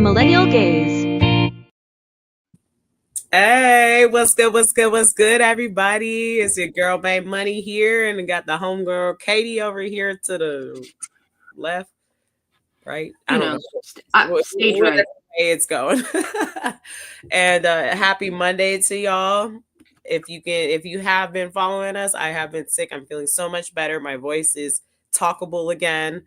Millennial Gaze. Hey, what's good, everybody? It's your girl, Babe Money here, and we got the homegirl, Katie, over here to the left, right? I don't know. Stage Where right. it's going. And happy Monday to y'all. If you have been following us, I have been sick. I'm feeling so much better. My voice is talkable again.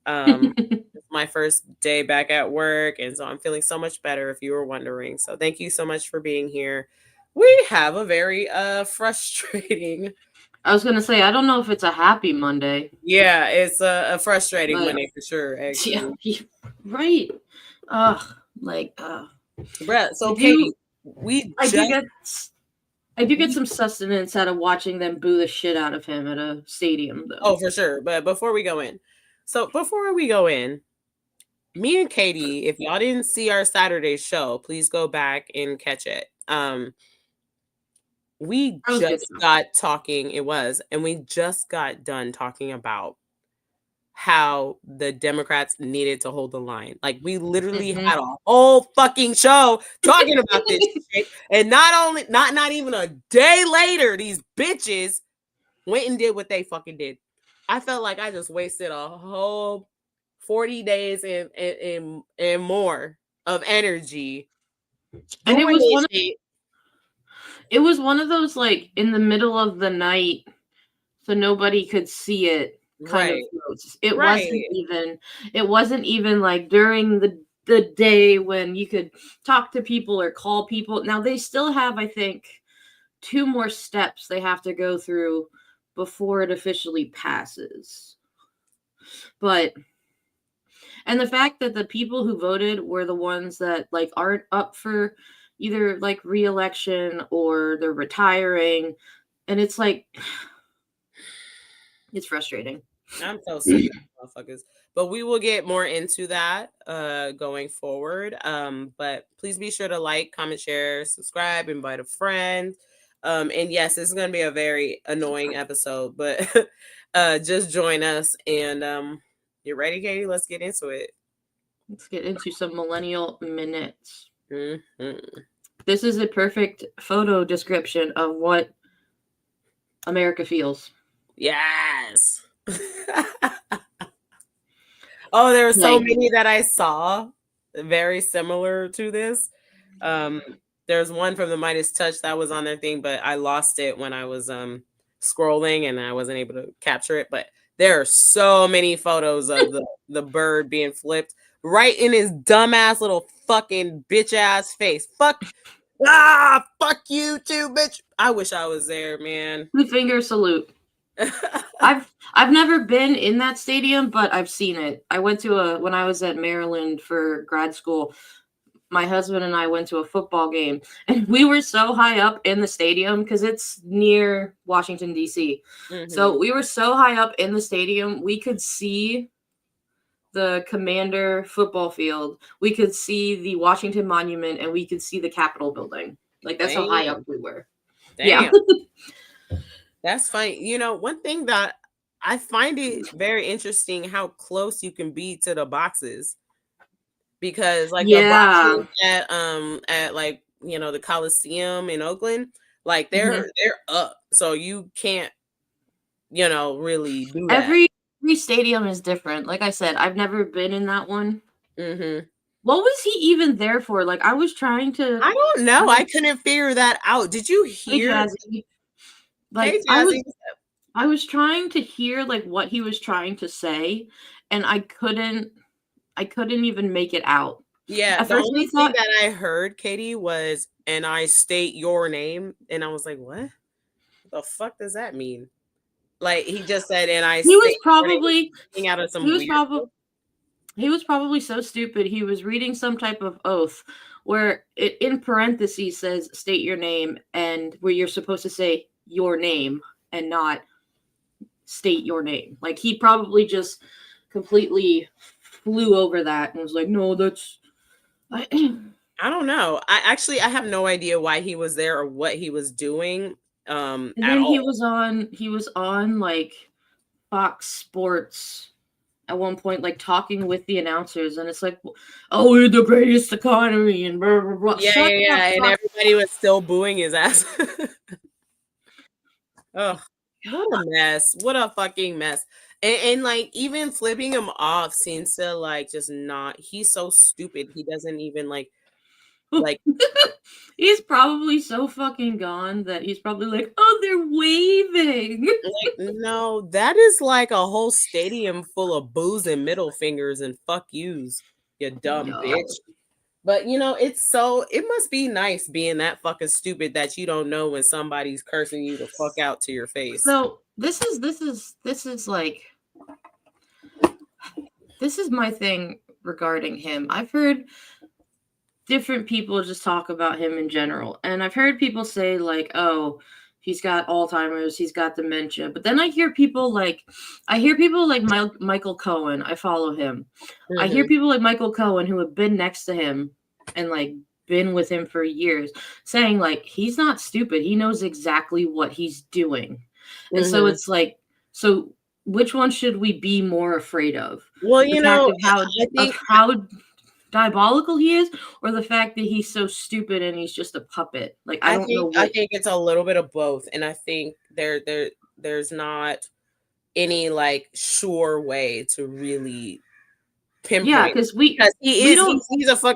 It's my first day back at work, and so I'm feeling so much better, if you were wondering. So thank you so much for being here. We have a very frustrating. I was gonna say, I don't know if it's a happy Monday. Yeah, it's a frustrating Monday for sure. Actually, yeah, right. Brett. So Katie, I do get some sustenance out of watching them boo the shit out of him at a stadium, though. Oh, for sure. But before we go in, me and Katie, if y'all didn't see our Saturday show, please go back and catch it. We just got talking. We just got done talking about how the Democrats needed to hold the line. Like, we literally had a whole fucking show talking about this shit. And not even a day later, these bitches went and did what they fucking did. I felt like I just wasted a whole 40 days and more of energy. And it was one of those, like, in the middle of the night, so nobody could see it. Kind of notes. It wasn't even like during the day when you could talk to people or call people. Now they still have, I think, 2 more steps they have to go through before it officially passes. And the fact that the people who voted were the ones that, like, aren't up for either, like, re-election or they're retiring, and it's like, it's frustrating. I'm so sick of motherfuckers. But we will get more into that going forward. But please be sure to like, comment, share, subscribe, invite a friend. And yes, this is going to be a very annoying episode, but just join us. And you ready, Katie? Let's get into it. Let's get into some millennial minutes. Mm-hmm. This is a perfect photo description of what America feels. Yes. Oh, there were so many that I saw very similar to this. There's one from the Midas Touch that was on their thing, but I lost it when I was scrolling and I wasn't able to capture it. But there are so many photos of the bird being flipped right in his dumbass little fucking bitch ass face. Fuck you too, bitch. I wish I was there, man. 2-finger salute. I've never been in that stadium, but I've seen it. I went to when I was at Maryland for grad school. My husband and I went to a football game, and we were so high up in the stadium because it's near Washington, D.C. Mm-hmm. So we were so high up in the stadium, we could see the Commander football field. We could see the Washington Monument, and we could see the Capitol building. Like, that's how high up we were. Damn. Yeah. That's funny. You know, one thing that I find it very interesting how close you can be to the boxes, because like the boxes at like, you know, the Coliseum in Oakland, like they're up, so you can't, you know, really do that. Every stadium is different. Like I said, I've never been in that one. Mm-hmm. What was he even there for? Like, I was trying to. I don't know. I couldn't figure that out. Did you hear? Like, I was trying to hear like what he was trying to say, and I couldn't even make it out. Yeah, the only thing that I heard, Katie, was "and I state your name," and I was like, "What the fuck does that mean?" Like, he just said, "and I." He was probably out of some. He was probably so stupid. He was reading some type of oath where it in parentheses says "state your name," and where you're supposed to say your name and not state your name. Like, he probably just completely flew over that and was like, no, that's I don't know. I have no idea why he was there or what he was doing. And then he was on like Fox Sports at one point, like talking with the announcers, and it's like, "Oh, we're the greatest economy," and blah blah blah. Yeah, Shut the and fuck. everybody was still booing his ass. Ugh, what a mess! What a fucking mess! And like even flipping him off seems to like just not. He's so stupid. He doesn't even like He's probably so fucking gone that he's probably like, "Oh, they're waving." no. That is like a whole stadium full of booze and middle fingers and fuck yous, you dumb Yeah. bitch. But it must be nice being that fucking stupid that you don't know when somebody's cursing you the fuck out to your face. So this is my thing regarding him. I've heard different people just talk about him in general, and I've heard people say like, "Oh, he's got Alzheimer's, he's got dementia." But then I hear people like Michael Cohen. I follow him. I hear Mhm. people like Michael Cohen who have been next to him and like been with him for years saying like he's not stupid. He knows exactly what he's doing. And so Mhm. it's like, so which one should we be more afraid of? Well, The fact I of think how diabolical he is, or the fact that he's so stupid and he's just a puppet? Like I don't know I what. think it's a little bit of both, and I think there's not any like sure way to really Yeah, pinpoint because because we don't,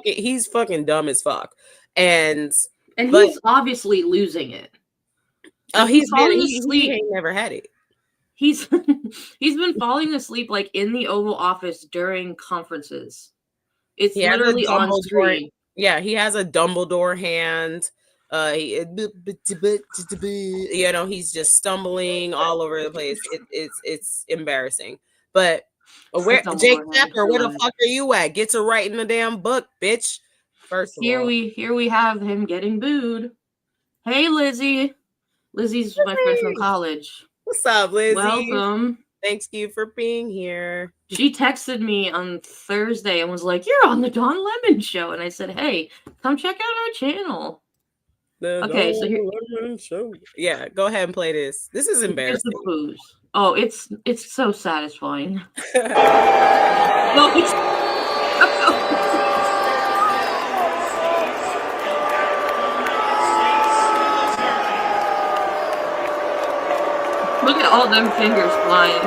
he's fucking dumb as fuck, and and but he's obviously losing it. oh, He's been falling he asleep. ain't never had it. He's he's been falling asleep like in the Oval Office during conferences. It's He has a literally on Dumbledore. screen. Yeah, he has a Dumbledore hand. He's just stumbling all over the place. It's embarrassing. But A where Jake Dumbledore hand. Tapper, where the fuck are you at? Get to writing the damn book, bitch. First of all, Here we have him getting booed. Hey Lizzie. Lizzie's my friend from hey, college. what's up, Lizzie? Welcome. Thanks you for being here. She texted me on Thursday and was like, "You're on the Don Lemon show." And I said, "Hey, come check out our channel." The Okay, so Dawn Lemon Show. Yeah, go ahead and play this. This is here's the embarrassing. booze. Oh, it's so satisfying. No, it's look at all them fingers flying.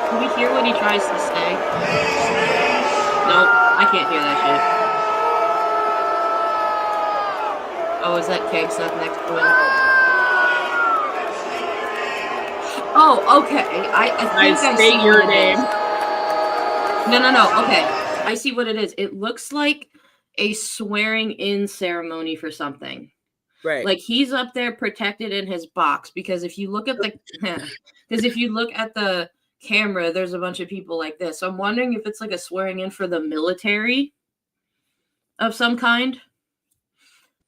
Can we hear what he tries to say? Nope, I can't hear that shit. Oh, is that Keg stuff next to him? Oh, okay. I think I see state your what it name. is. No. Okay, I see what it is. It looks like a swearing in ceremony for something. Right. Like he's up there protected in his box because if you look at the because if you look at the camera, there's a bunch of people like this. So I'm wondering if it's like a swearing in for the military of some kind.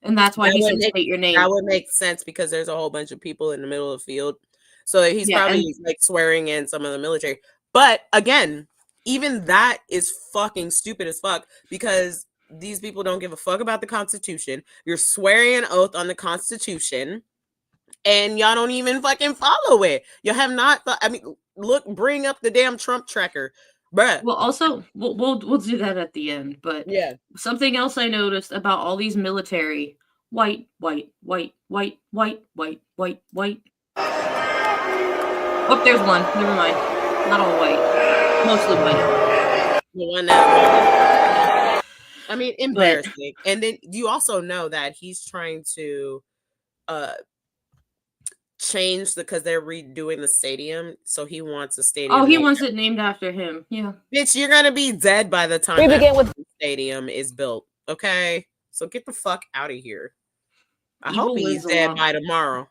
And that's why he said state your That name. would make sense because there's a whole bunch of people in the middle of the field. So he's Yeah, and probably like swearing in some of the military. But again, even that is fucking stupid as fuck because these people don't give a fuck about the Constitution. You're swearing an oath on the Constitution and y'all don't even fucking follow it. You have not I mean, look, bring up the damn Trump tracker. Bruh. well also we'll do that at the end, but Yeah. something else I noticed about all these military white. Oh, there's one. Never mind. Not all white. Mostly white. The one that I mean, But embarrassing. And then you also know that he's trying to change because they're redoing the stadium, so he wants a stadium. oh, he named wants it named after him. Yeah. Bitch, you're gonna be dead by the time that stadium is built. Okay, so get the fuck out of here. I hope Evil he's lives a dead long by tomorrow.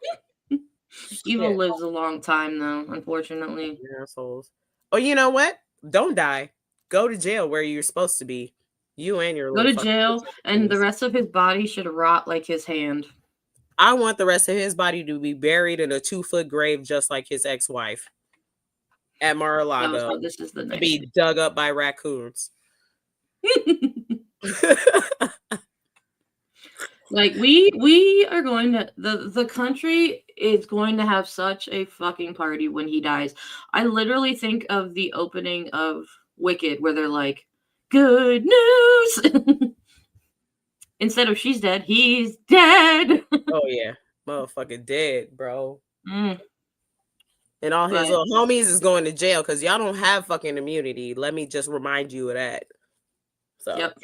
Evil Shit, lives a long time though, unfortunately. assholes. Oh, you know what? Don't die. Go to jail where you're supposed to be. You and your Go little to fucking jail and the bitches. rest of his body should rot like his hand. I want the rest of his body to be buried in a 2-foot grave just like his ex-wife at Mar-a-Lago, So this is the to next be dug up by raccoons. Like we are going to the country is going to have such a fucking party when he dies. I literally think of the opening of Wicked where they're like, "Good news." Instead of she's dead, he's dead. Oh yeah, motherfucker dead, bro. Mm, And all his but little homies is going to jail because y'all don't have fucking immunity. Let me just remind you of that. So, yep,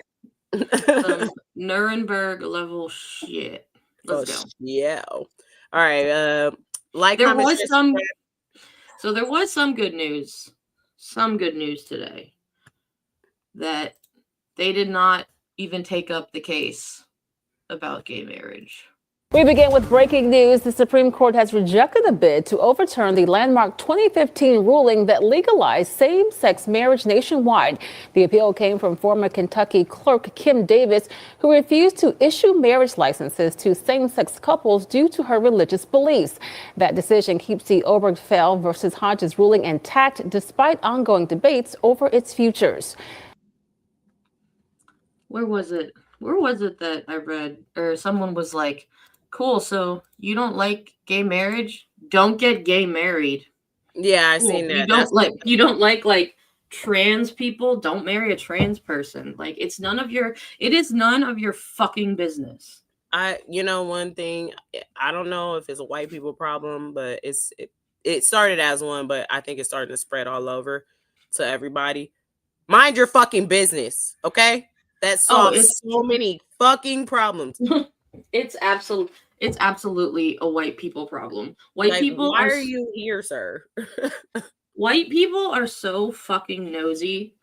some Nuremberg level shit. Let's go. yeah. All right. Like, There comment, was share, some subscribe. So there was some good news. Some good news today that they did not even take up the case about gay marriage. We begin with breaking news. The Supreme Court has rejected a bid to overturn the landmark 2015 ruling that legalized same-sex marriage nationwide. The appeal came from former Kentucky clerk Kim Davis, who refused to issue marriage licenses to same-sex couples due to her religious beliefs. That decision keeps the Obergefell versus Hodges ruling intact despite ongoing debates over its futures. Where was it? Where was it that I read or someone was like, "Cool, so you don't like gay marriage? Don't get gay married." Yeah, I Cool. seen that. You don't like trans people? Don't marry a trans person. Like it is none of your fucking business. One thing, I don't know if it's a white people problem, but it started as one, but I think it's starting to spread all over to everybody. Mind your fucking business, okay? That Oh, solves so many fucking problems. it's absolutely a white people problem. White people why are you here, sir? White people are so fucking nosy.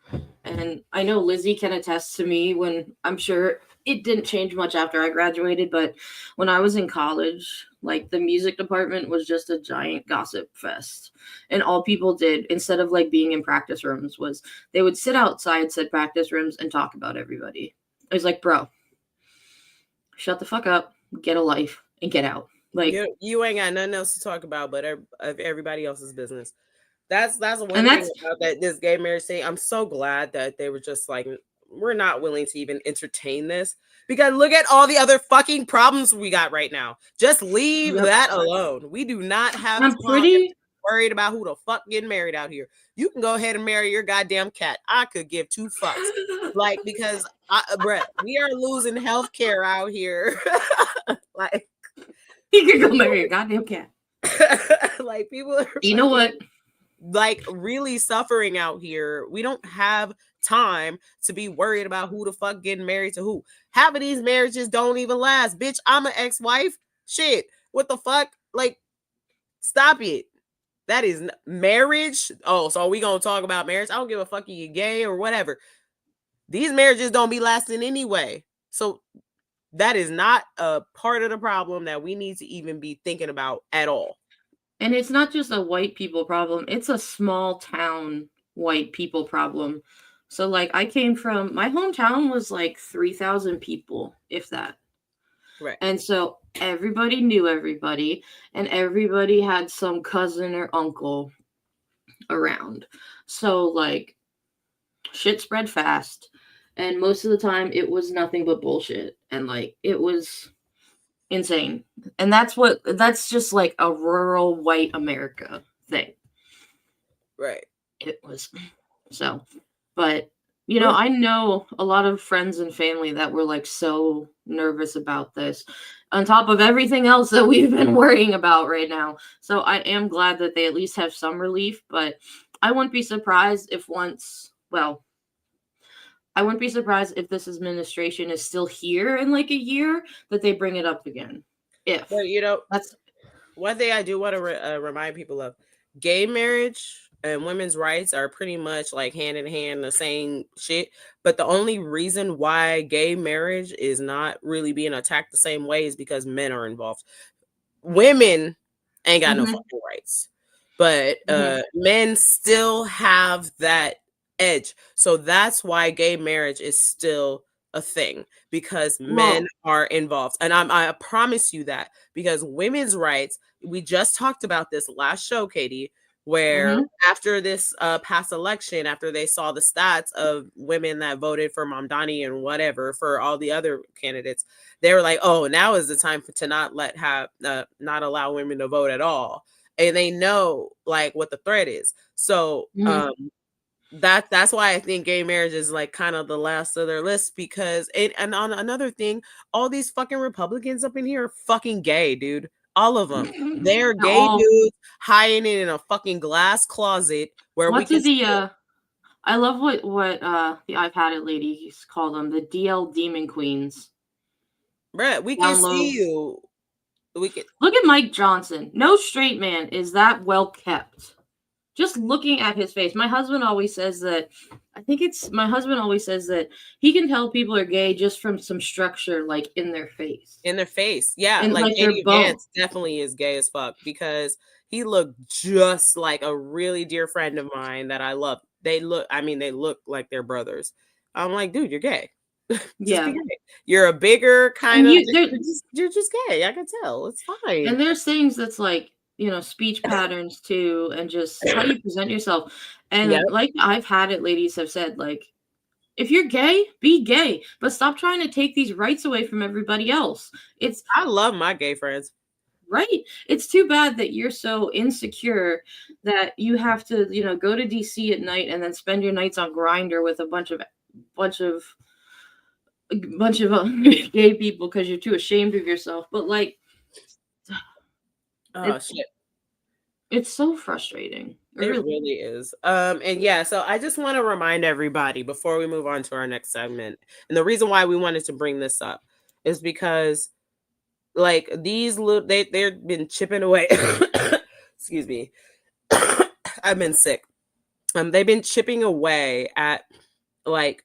And I know Lizzie can attest to me when I'm sure it didn't change much after I graduated, but when I was in college, like the music department was just a giant gossip fest. And all people did, instead of like being in practice rooms, was they would sit outside said practice rooms and talk about everybody. I was like, bro, shut the fuck up, get a life, and get out. Like you ain't got nothing else to talk about but everybody else's business. That's one and thing about this gay marriage thing. I'm so glad that they were just like, we're not willing to even entertain this, because look at all the other fucking problems we got right now. Just leave that alone. We do not have I'm pretty worried about who the fuck getting married out here. You can go ahead and marry your goddamn cat. I could give 2 fucks. Like, because Brett, we are losing health care out here. Like, you could go marry your goddamn cat. Like, people are you know what? Like, really suffering out here. We don't have time to be worried about who the fuck getting married to who. Half of these marriages don't even last. Bitch, I'm an ex-wife. Shit. What the fuck? Like, stop it. That is marriage. Oh, so are we gonna talk about marriage? I don't give a fuck if you're gay or whatever. These marriages don't be lasting anyway. So that is not a part of the problem that we need to even be thinking about at all. And it's not just a white people problem, it's a small town white people problem. So like I came from my hometown was like 3,000 people, if that. Right. And so everybody knew everybody and everybody had some cousin or uncle around. So like shit spread fast and most of the time it was nothing but bullshit and like it was insane. And that's just like a rural white America thing. Right. It was so, but you know, I know a lot of friends and family that were like so nervous about this on top of everything else that we've been worrying about right now. So I am glad that they at least have some relief, but I wouldn't be surprised if I wouldn't be surprised if this administration is still here in like a year that they bring it up again. But that's one thing I do want to remind people of. Gay marriage and women's rights are pretty much like hand in hand the same shit. But the only reason why gay marriage is not really being attacked the same way is because men are involved. Women ain't got no fucking rights. But men still have that edge. So that's why gay marriage is still a thing because men are involved. And I promise you that, because women's rights, we just talked about this last show, Katie, where after this past election, after they saw the stats of women that voted for Mamdani and whatever for all the other candidates, they were like, oh, now is the time to not not allow women to vote at all. And they know like what the threat is. So that's why I think gay marriage is like kind of the last of their list, because and on another thing, all these fucking Republicans up in here are fucking gay, dude. All of them. They're gay dudes hiding in a fucking glass closet where what we can I love what the I've Had It ladies call them, the DL Demon Queens. Bruh, we can see you. We can look at Mike Johnson. No straight man is that well kept. Just looking at his face. My husband always says that he can tell people are gay just from some structure, like in their face. Yeah. And like JD Vance definitely is gay as fuck, because he looked just like a really dear friend of mine that I love. They look like they're brothers. I'm like, dude, you're gay. Yeah. Be gay. You're a bigger kind of you're just gay. I can tell. It's fine. And there's things that's like, you know, speech patterns too, and just how you present yourself. And like I've Had It ladies have said, like, if you're gay, be gay, but stop trying to take these rights away from everybody else. I love my gay friends. Right. It's too bad that you're so insecure that you have to, you know, go to DC at night and then spend your nights on Grindr with a bunch of gay people because you're too ashamed of yourself. But like, shit. It's so frustrating. It really is. And yeah, so I just want to remind everybody before we move on to our next segment. And the reason why we wanted to bring this up is because like these little they've been chipping away. Excuse me. I've been sick. They've been chipping away at like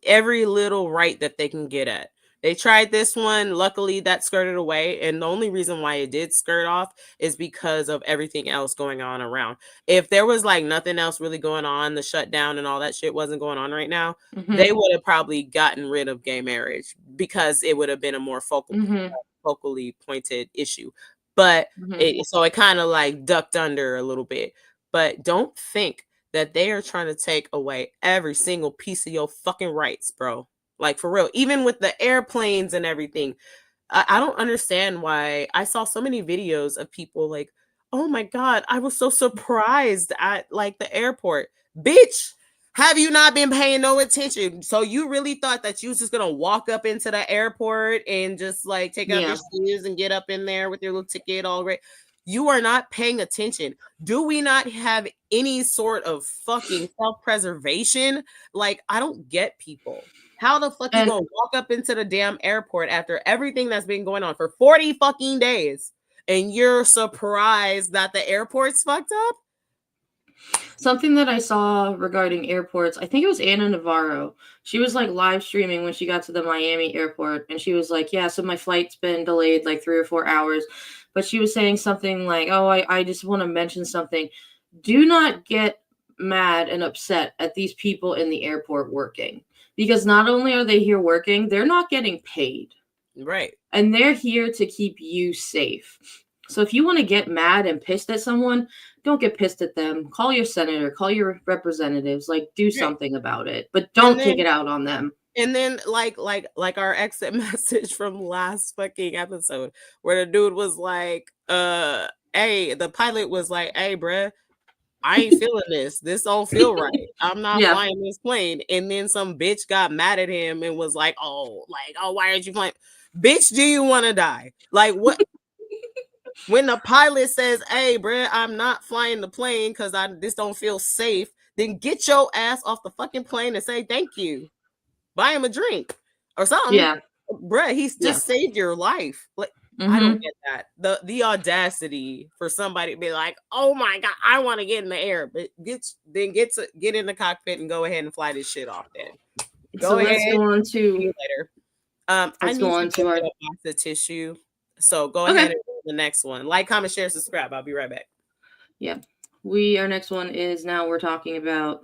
every little right that they can get at. They tried this one. Luckily, that skirted away. And the only reason why it did skirt off is because of everything else going on around. If there was like nothing else really going on, the shutdown and all that shit wasn't going on right now, they would have probably gotten rid of gay marriage, because it would have been a more focally pointed issue. But it kind of like ducked under a little bit. But don't think that they are trying to take away every single piece of your fucking rights, bro. Like, for real. Even with the airplanes and everything. I don't understand why. I saw so many videos of people like, oh my God, I was so surprised at like the airport. Bitch, have you not been paying no attention? So you really thought that you was just going to walk up into the airport and just like take out your shoes and get up in there with your little ticket already? You are not paying attention. Do we not have any sort of fucking self-preservation? Like, I don't get people. How the fuck you gonna walk up into the damn airport after everything that's been going on for 40 fucking days and you're surprised that the airport's fucked up? Something that I saw regarding airports, I think it was Anna Navarro. She was like live streaming when she got to the Miami airport, and she was like, yeah, so my flight's been delayed like 3 or 4 hours. But she was saying something like, oh, I just want to mention something. Do not get mad and upset at these people in the airport working, because not only are they here working, they're not getting paid. Right. And they're here to keep you safe. So if you want to get mad and pissed at someone, don't get pissed at them. Call your senator, call your representatives, like do something about it, but don't take it out on them. And then like our exit message from last fucking episode where the dude was like, hey, the pilot was like, hey, bruh, I ain't feeling this. This don't feel right. I'm not flying this plane. And then some bitch got mad at him and was like, oh, why aren't you flying? Bitch, do you want to die? Like, what? When the pilot says, hey, bruh, I'm not flying the plane because this don't feel safe, then get your ass off the fucking plane and say thank you. Buy him a drink or something. Yeah. Bruh, he's just saved your life. Like, I don't get that. The audacity for somebody to be like, oh my God, I want to get in the air. But get in the cockpit and go ahead and fly this shit off then. Let's go on to later. I need to get a box of tissue. So go ahead and do the next one. Like, comment, share, subscribe. I'll be right back. Yeah. Our next one is now we're talking about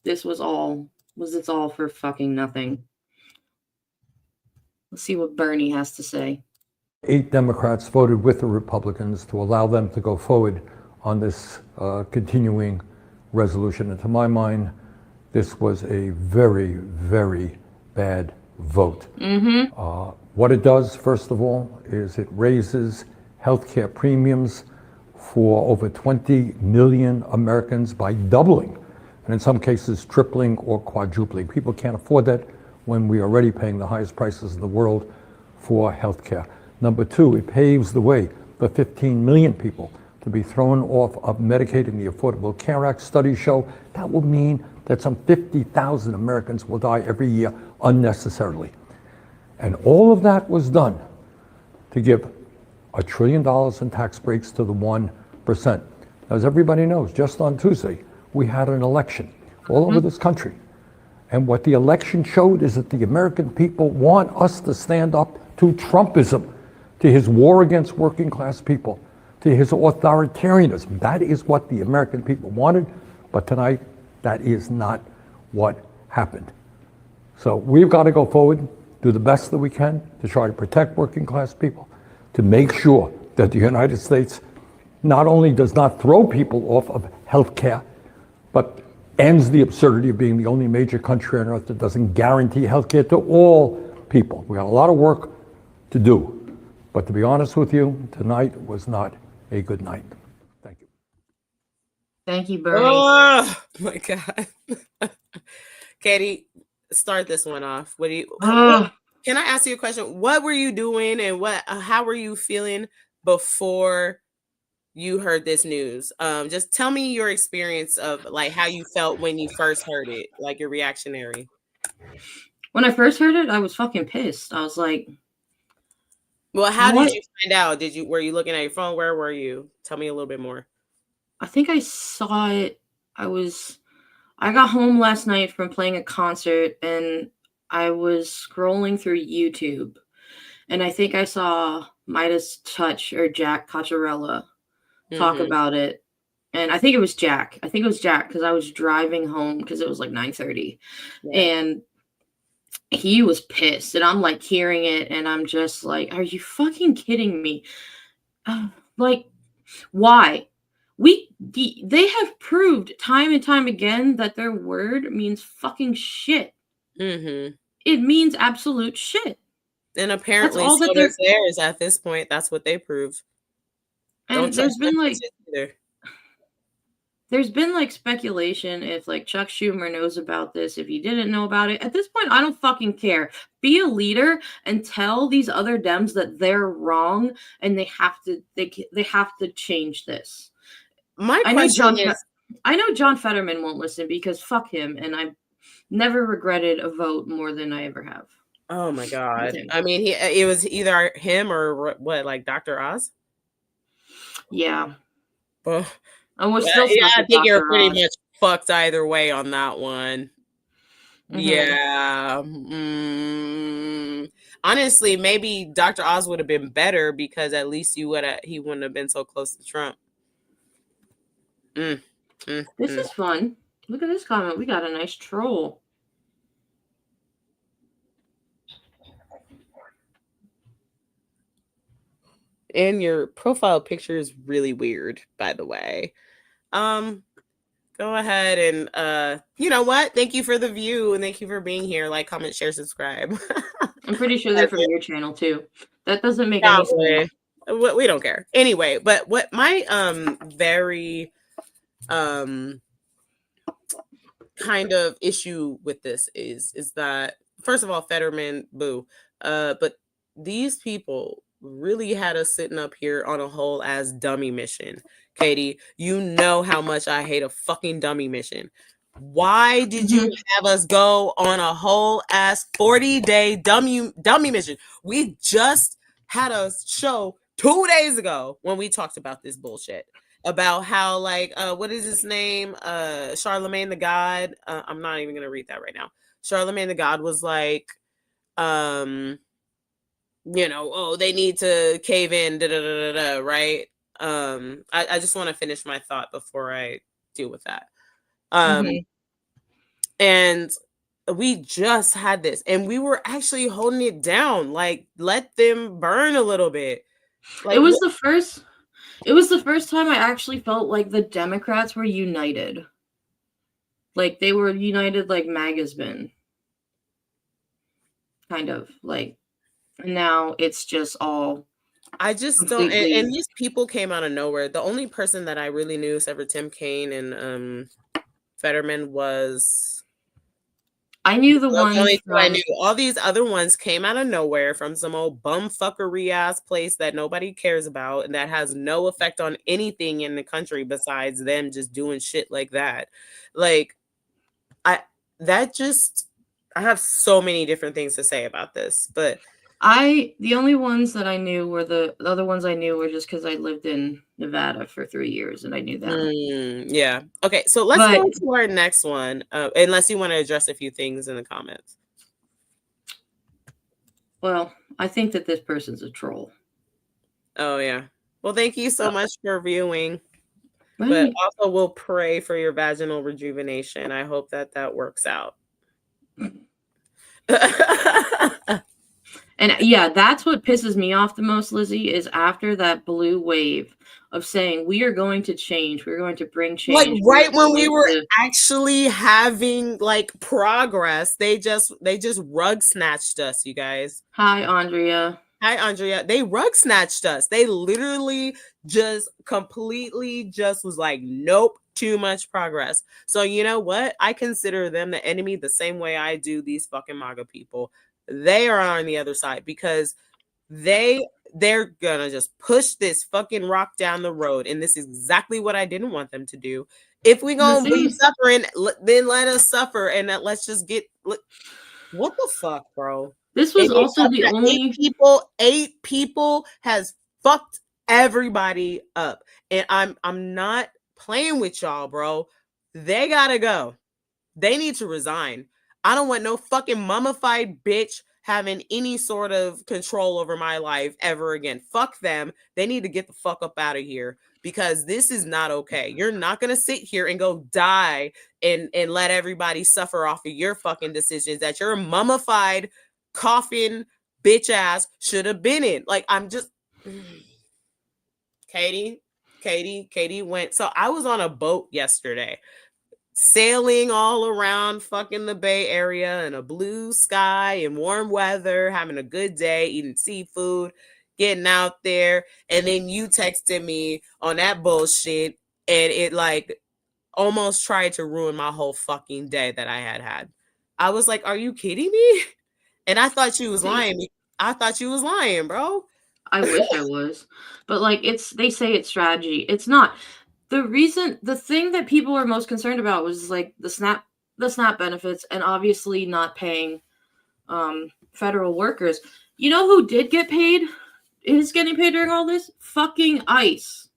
this was all was it's all for fucking nothing. Let's see what Bernie has to say. 8 Democrats voted with the Republicans to allow them to go forward on this continuing resolution. And to my mind, this was a very, very bad vote. What it does, first of all, is it raises healthcare premiums for over 20 million Americans by doubling, and in some cases tripling or quadrupling. People can't afford that when we are already paying the highest prices in the world for healthcare. Number two, it paves the way for 15 million people to be thrown off of Medicaid and the Affordable Care Act. Studies show that will mean that some 50,000 Americans will die every year unnecessarily. And all of that was done to give $1 trillion in tax breaks to the 1%. As everybody knows, just on Tuesday, we had an election all over this country. And what the election showed is that the American people want us to stand up to Trumpism, to his war against working class people, to his authoritarianism. That is what the American people wanted, but tonight, that is not what happened. So we've got to go forward, do the best that we can to try to protect working class people, to make sure that the United States not only does not throw people off of health care, but ends the absurdity of being the only major country on earth that doesn't guarantee health care to all people. We got a lot of work to do. But to be honest with you, tonight was not a good night. Thank you. Thank you, Bernie. Oh my God. Katie, start this one off. What do you can I ask you a question? What were you doing and how were you feeling before you heard this news? Just tell me your experience of like how you felt when you first heard it, like your reactionary. When I first heard it, I was fucking pissed. I was like, well, how did you find out? Were you looking at your phone? Where were you? Tell me a little bit more. I think I saw it. I got home last night from playing a concert and I was scrolling through YouTube and I think I saw Midas Touch or Jack Cocciarella talk about it. And I think it was Jack. Because I was driving home because it was like 9:30. Yeah. And he was pissed. And I'm like hearing it and I'm just like, are you fucking kidding me? Like, why? They have proved time and time again that their word means fucking shit. It means absolute shit. And apparently so does theirs at this point. That's what they prove. And there's been like speculation if like Chuck Schumer knows about this, if he didn't know about it. At this point, I don't fucking care. Be a leader and tell these other Dems that they're wrong and they have to change this. I know John Fetterman won't listen because fuck him, and I've never regretted a vote more than I ever have. Oh my God! I mean, it was either him or what, like Dr. Oz. Yeah. I think you're pretty much fucked either way on that one. Yeah. Honestly, maybe Dr. Oz would have been better because at least he wouldn't have been so close to Trump. This is fun. Look at this comment. We got a nice troll. And your profile picture is really weird, by the way. Go ahead and you know what? Thank you for the view and thank you for being here. Like, comment, share, subscribe. I'm pretty sure they're from your channel too. That doesn't make any sense. We don't care. Anyway, but what my very kind of issue with this is that first of all, Fetterman, boo. But these people really had us sitting up here on a whole ass dummy mission. Katie, you know how much I hate a fucking dummy mission. Why did you have us go on a whole ass 40-day dummy mission? We just had a show 2 days ago when we talked about this bullshit. About how, like, what is his name? Charlemagne the God. I'm not even going to read that right now. Charlemagne the God was like, you know, oh, they need to cave in, right? I just want to finish my thought before I deal with that. And we just had this and we were actually holding it down. Like, let them burn a little bit. Like, it was the first time I actually felt like the Democrats were united. Like they were united like MAGA's been. Kind of like, and now it's just all I just don't, and these people came out of nowhere. The only person that I really knew except for Tim Kaine and Fetterman was I knew the ones only two I from knew. All these other ones came out of nowhere from some old bumfuckery ass place that nobody cares about and that has no effect on anything in the country besides them just doing shit like that. Like, I have so many different things to say about this, but the only ones that I knew were the other ones I knew were just because I lived in Nevada for 3 years and I knew them. Yeah. Okay, so let's go to our next one, unless you want to address a few things in the comments. Well, I think that this person's a troll. Oh, yeah. Well, thank you so much for viewing. Right. But also, we'll pray for your vaginal rejuvenation. I hope that works out. And yeah, that's what pisses me off the most, Lizzie, is after that blue wave of saying we are going to change, we're going to bring change. Like right when we were actually having like progress, they just rug snatched us, you guys. Hi, Andrea. Hi, Andrea. They rug snatched us. They literally just completely just was like, nope, too much progress. So you know what? I consider them the enemy the same way I do these fucking MAGA people. They are on the other side because they're gonna just push this fucking rock down the road, and this is exactly what I didn't want them to do. If we gonna be suffering, then let us suffer, and let's just get what the fuck, bro. This was also the only 8 people has fucked everybody up, and I'm not playing with y'all, bro. They gotta go. They need to resign. I don't want no fucking mummified bitch having any sort of control over my life ever again. Fuck them. They need to get the fuck up out of here because this is not okay. You're not going to sit here and go die and let everybody suffer off of your fucking decisions that your mummified, coughing bitch ass should have been in. Like, I'm just... Katie went... So I was on a boat yesterday, sailing all around fucking the Bay Area in a blue sky and warm weather, having a good day, eating seafood, getting out there. And then you texted me on that bullshit and it like almost tried to ruin my whole fucking day that I had. I was like, are you kidding me? And I thought she was lying. I thought you was lying, bro. I wish I was. But like they say it's strategy. It's not. The thing that people are most concerned about was like the SNAP benefits and obviously not paying federal workers. You know who did get paid? Is getting paid during all this? Fucking ICE.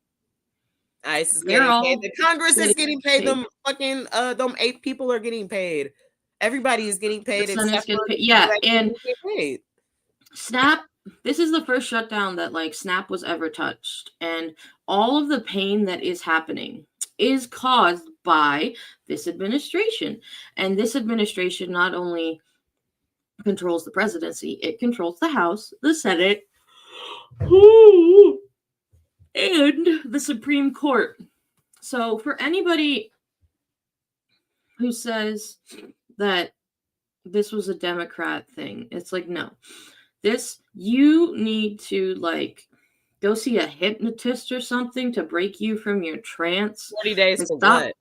ICE is getting paid. The Congress is getting paid. Them fucking them 8 people are getting paid. Everybody is getting paid. Yeah, and SNAP. This is the first shutdown that like SNAP was ever touched, and all of the pain that is happening is caused by this administration. And this administration not only controls the presidency, it controls the House, the Senate, and the Supreme Court. So for anybody who says that this was a Democrat thing, it's like, no. You need to like go see a hypnotist or something to break you from your trance. 40 days for what?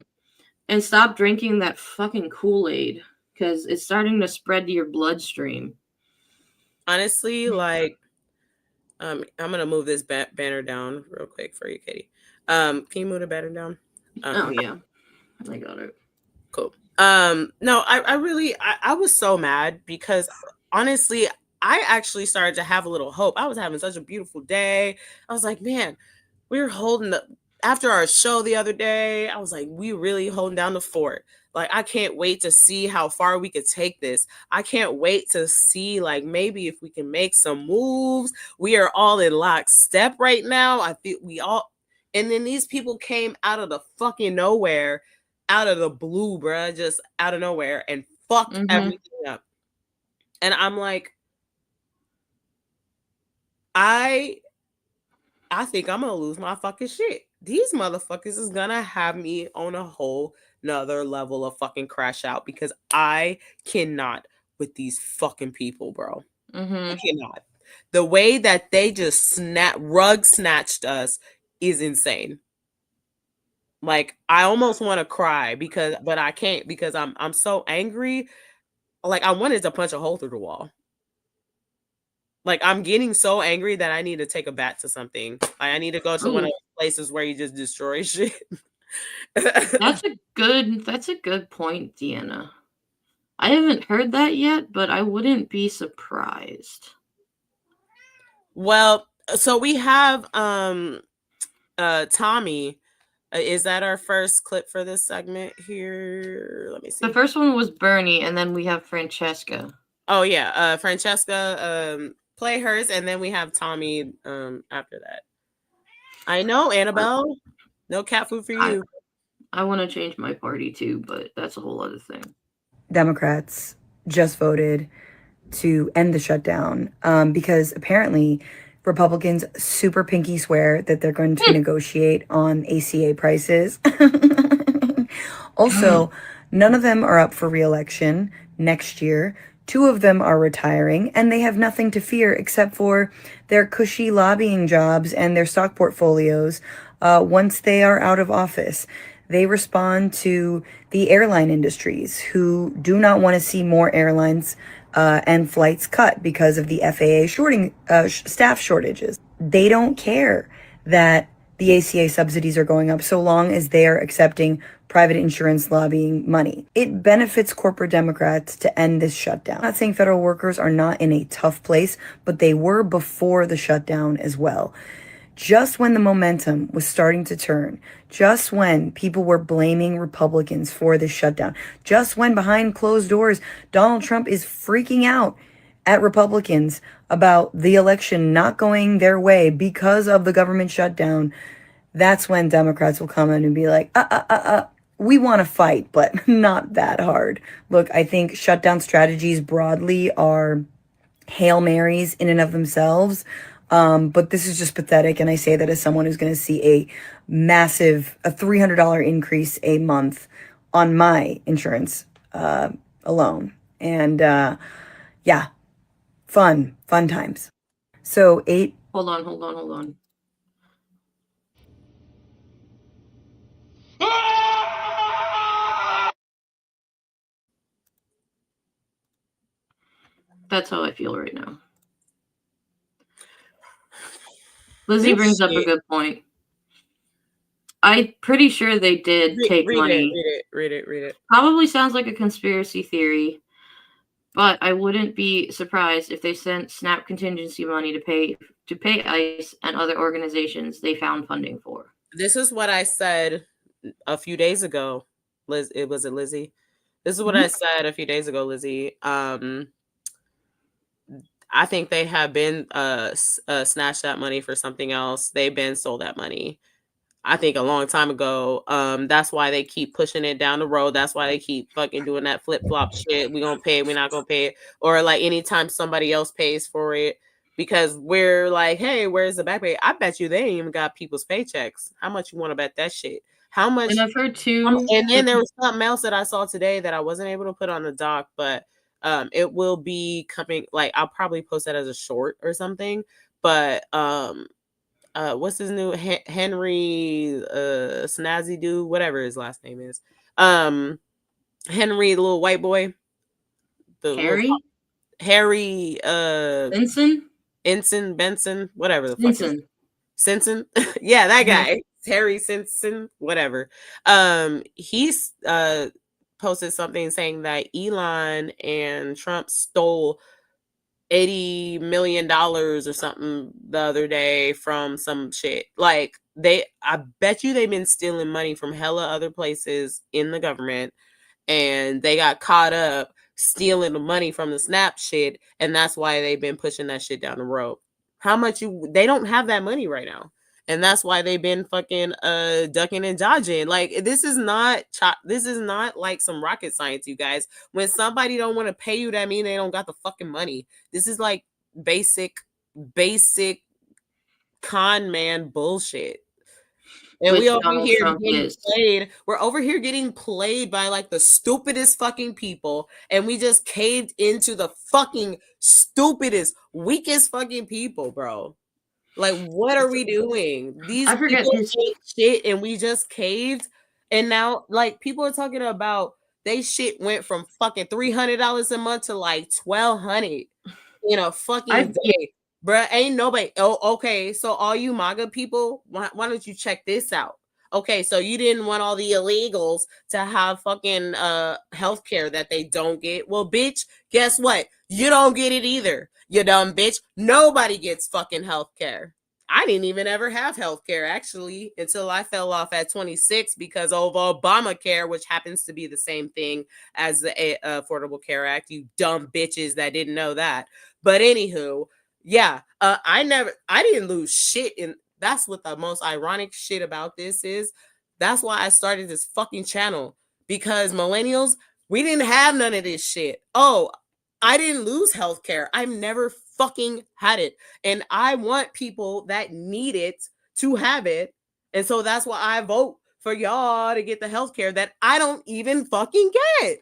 And stop drinking that fucking Kool-Aid because it's starting to spread to your bloodstream. Honestly, like, I'm gonna move this banner down real quick for you, Katie. Can you move the banner down? Oh yeah, I got it. Cool. No, I really was so mad because honestly, I actually started to have a little hope. I was having such a beautiful day. I was like, man, we were holding after our show the other day, I was like, we really holding down the fort. Like, I can't wait to see how far we could take this. I can't wait to see, like, maybe if we can make some moves. We are all in lockstep right now. I think and then these people came out of the fucking nowhere, out of the blue, bruh, just out of nowhere and fucked everything up. And I'm like, I think I'm gonna lose my fucking shit. These motherfuckers is gonna have me on a whole nother level of fucking crash out because I cannot with these fucking people, bro. I cannot. The way that they just rug snatched us is insane. Like, I almost want to cry but I can't because I'm so angry. Like, I wanted to punch a hole through the wall. Like, I'm getting so angry that I need to take a bat to something. Like, I need to go to one of those places where you just destroy shit. That's a good point, Deanna. I haven't heard that yet, but I wouldn't be surprised. Well, so we have Tommy. Is that our first clip for this segment here? Let me see. The first one was Bernie, and then we have Francesca. Oh yeah, Francesca, play hers, and then we have Tommy after that. I know, Annabelle. No cat food for you. I want to change my party too, but that's a whole other thing. Democrats just voted to end the shutdown because apparently Republicans super pinky swear that they're going to negotiate on ACA prices. Also, none of them are up for re-election next year. 2 of them are retiring, and they have nothing to fear except for their cushy lobbying jobs and their stock portfolios once they are out of office. They respond to the airline industries who do not want to see more airlines and flights cut because of the FAA staff shortages. They don't care that the ACA subsidies are going up so long as they are accepting private insurance lobbying money. It benefits corporate Democrats to end this shutdown. I'm not saying federal workers are not in a tough place, but they were before the shutdown as well. Just when the momentum was starting to turn, just when people were blaming Republicans for this shutdown, just when behind closed doors, Donald Trump is freaking out at Republicans about the election not going their way because of the government shutdown, that's when Democrats will come in and be like, we want to fight, but not that hard. Look, I think shutdown strategies broadly are Hail Marys in and of themselves. But this is just pathetic. And I say that as someone who's going to see a massive, $300 increase a month on my insurance alone. And yeah, fun times. So Hold on. That's how I feel right now. Lizzie brings up a good point. I'm pretty sure they did take money. Read it. Probably sounds like a conspiracy theory, but I wouldn't be surprised if they sent SNAP contingency money to pay ICE and other organizations they found funding for. This is what I said a few days ago. Was it Lizzie? This is what I said a few days ago, Lizzie. I think they have been snatched that money for something else. They've been sold that money, I think, a long time ago. That's why they keep pushing it down the road. That's why they keep fucking doing that flip-flop shit. We gonna pay it, we're not gonna pay it. Or like anytime somebody else pays for it, because we're like, hey, where's the back pay? I bet you they ain't even got people's paychecks. How much you want to bet that shit? How much? And I've heard too. And then there was something else that I saw today that I wasn't able to put on the doc, but it will be coming. Like, I'll probably post that as a short or something. But what's his new Henry Snazzy dude, whatever his last name is, Henry, the little white boy, Harry Benson, whatever the fuck is Simpson. Yeah, that guy. Harry Simpson, whatever. He's posted something saying that Elon and Trump stole $80 million or something the other day from some shit. Like, I bet you they've been stealing money from hella other places in the government, and they got caught up stealing the money from the SNAP shit, and that's why they've been pushing that shit down the road. How much they don't have that money right now. And that's why they've been fucking ducking and dodging. Like this is not like some rocket science, you guys. When somebody don't want to pay you, that mean they don't got the fucking money. This is like basic con man bullshit. And Which we over Donald here Trump getting is. played. We're over here getting played by like the stupidest fucking people, and we just caved into the fucking stupidest, weakest fucking people, bro. Like, what are we doing? These I forget people his. ate shit, and we just caved. And now, like, people are talking about they shit went from fucking $300 a month to like $1,200 in a fucking day. Bruh, ain't nobody. Oh, okay. So all you MAGA people, why don't you check this out? Okay, so you didn't want all the illegals to have fucking healthcare that they don't get. Well, bitch, guess what? You don't get it either. You dumb bitch. Nobody gets fucking healthcare. I didn't even ever have healthcare actually until I fell off at 26 because of Obamacare, which happens to be the same thing as the Affordable Care Act. You dumb bitches that didn't know that. But anywho, yeah, I didn't lose shit. And that's what the most ironic shit about this is. That's why I started this fucking channel, because millennials, we didn't have none of this shit. Oh, I didn't lose healthcare. I've never fucking had it. And I want people that need it to have it. And so that's why I vote for y'all to get the healthcare that I don't even fucking get.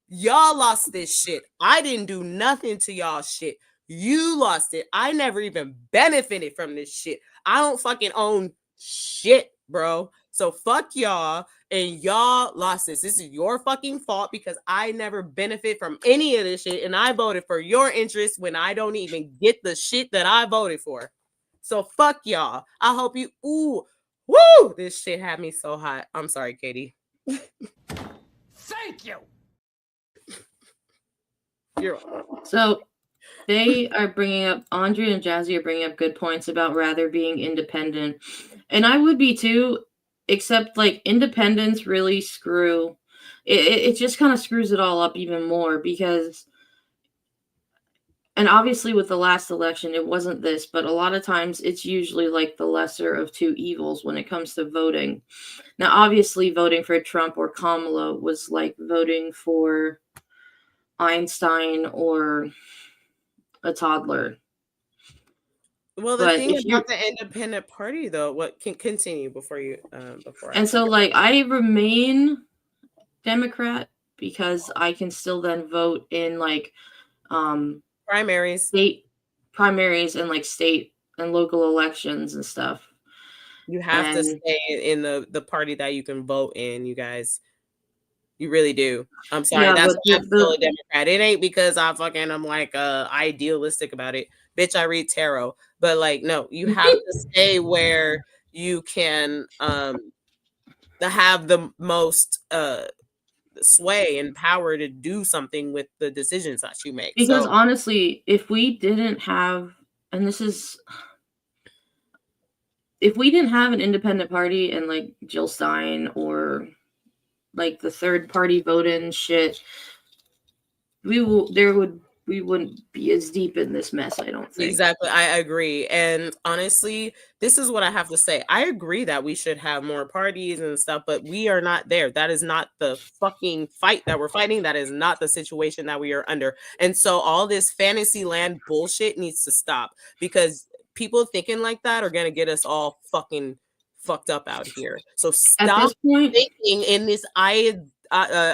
Y'all lost this shit. I didn't do nothing to y'all shit. You lost it. I never even benefited from this shit. I don't fucking own shit, bro. So fuck y'all, and y'all lost this. This is your fucking fault because I never benefit from any of this shit, and I voted for your interests when I don't even get the shit that I voted for. So fuck y'all. I hope you. Ooh, woo! This shit had me so hot. I'm sorry, Katie. Thank you. You're welcome. So they are bringing up, Andre and Jazzy are bringing up good points about rather being independent. And I would be too, except like independents really screw. It just kind of screws it all up even more because, and obviously with the last election, it wasn't this, but a lot of times it's usually like the lesser of two evils when it comes to voting. Now, obviously voting for Trump or Kamala was like voting for Einstein or a toddler. Well, the But thing if you're, about the independent party, though, what can continue before you, before I and so forget. like I remain Democrat because I can still then vote in like Primaries. state primaries and like state and local elections and stuff. You have to And stay in the party that you can vote in, you guys. You really do. I'm sorry. yeah, That's but why I'm still a Democrat. It ain't because I'm like idealistic about it. Bitch, I read tarot. But like, no, you have to stay where you can have the most sway and power to do something with the decisions that you make. because So honestly, if we didn't have, and this is, if we didn't have an independent party and like Jill Stein or like the third party vote-in shit, we wouldn't be as deep in this mess, I don't think. exactly, I agree. And honestly, this is what I have to say. I agree that we should have more parties and stuff, but we are not there. That is not the fucking fight that we're fighting. That is not the situation that we are under. And so all this fantasy land bullshit needs to stop, because people thinking like that are going to get us all fucking fucked up out here. So At stop this point, thinking in this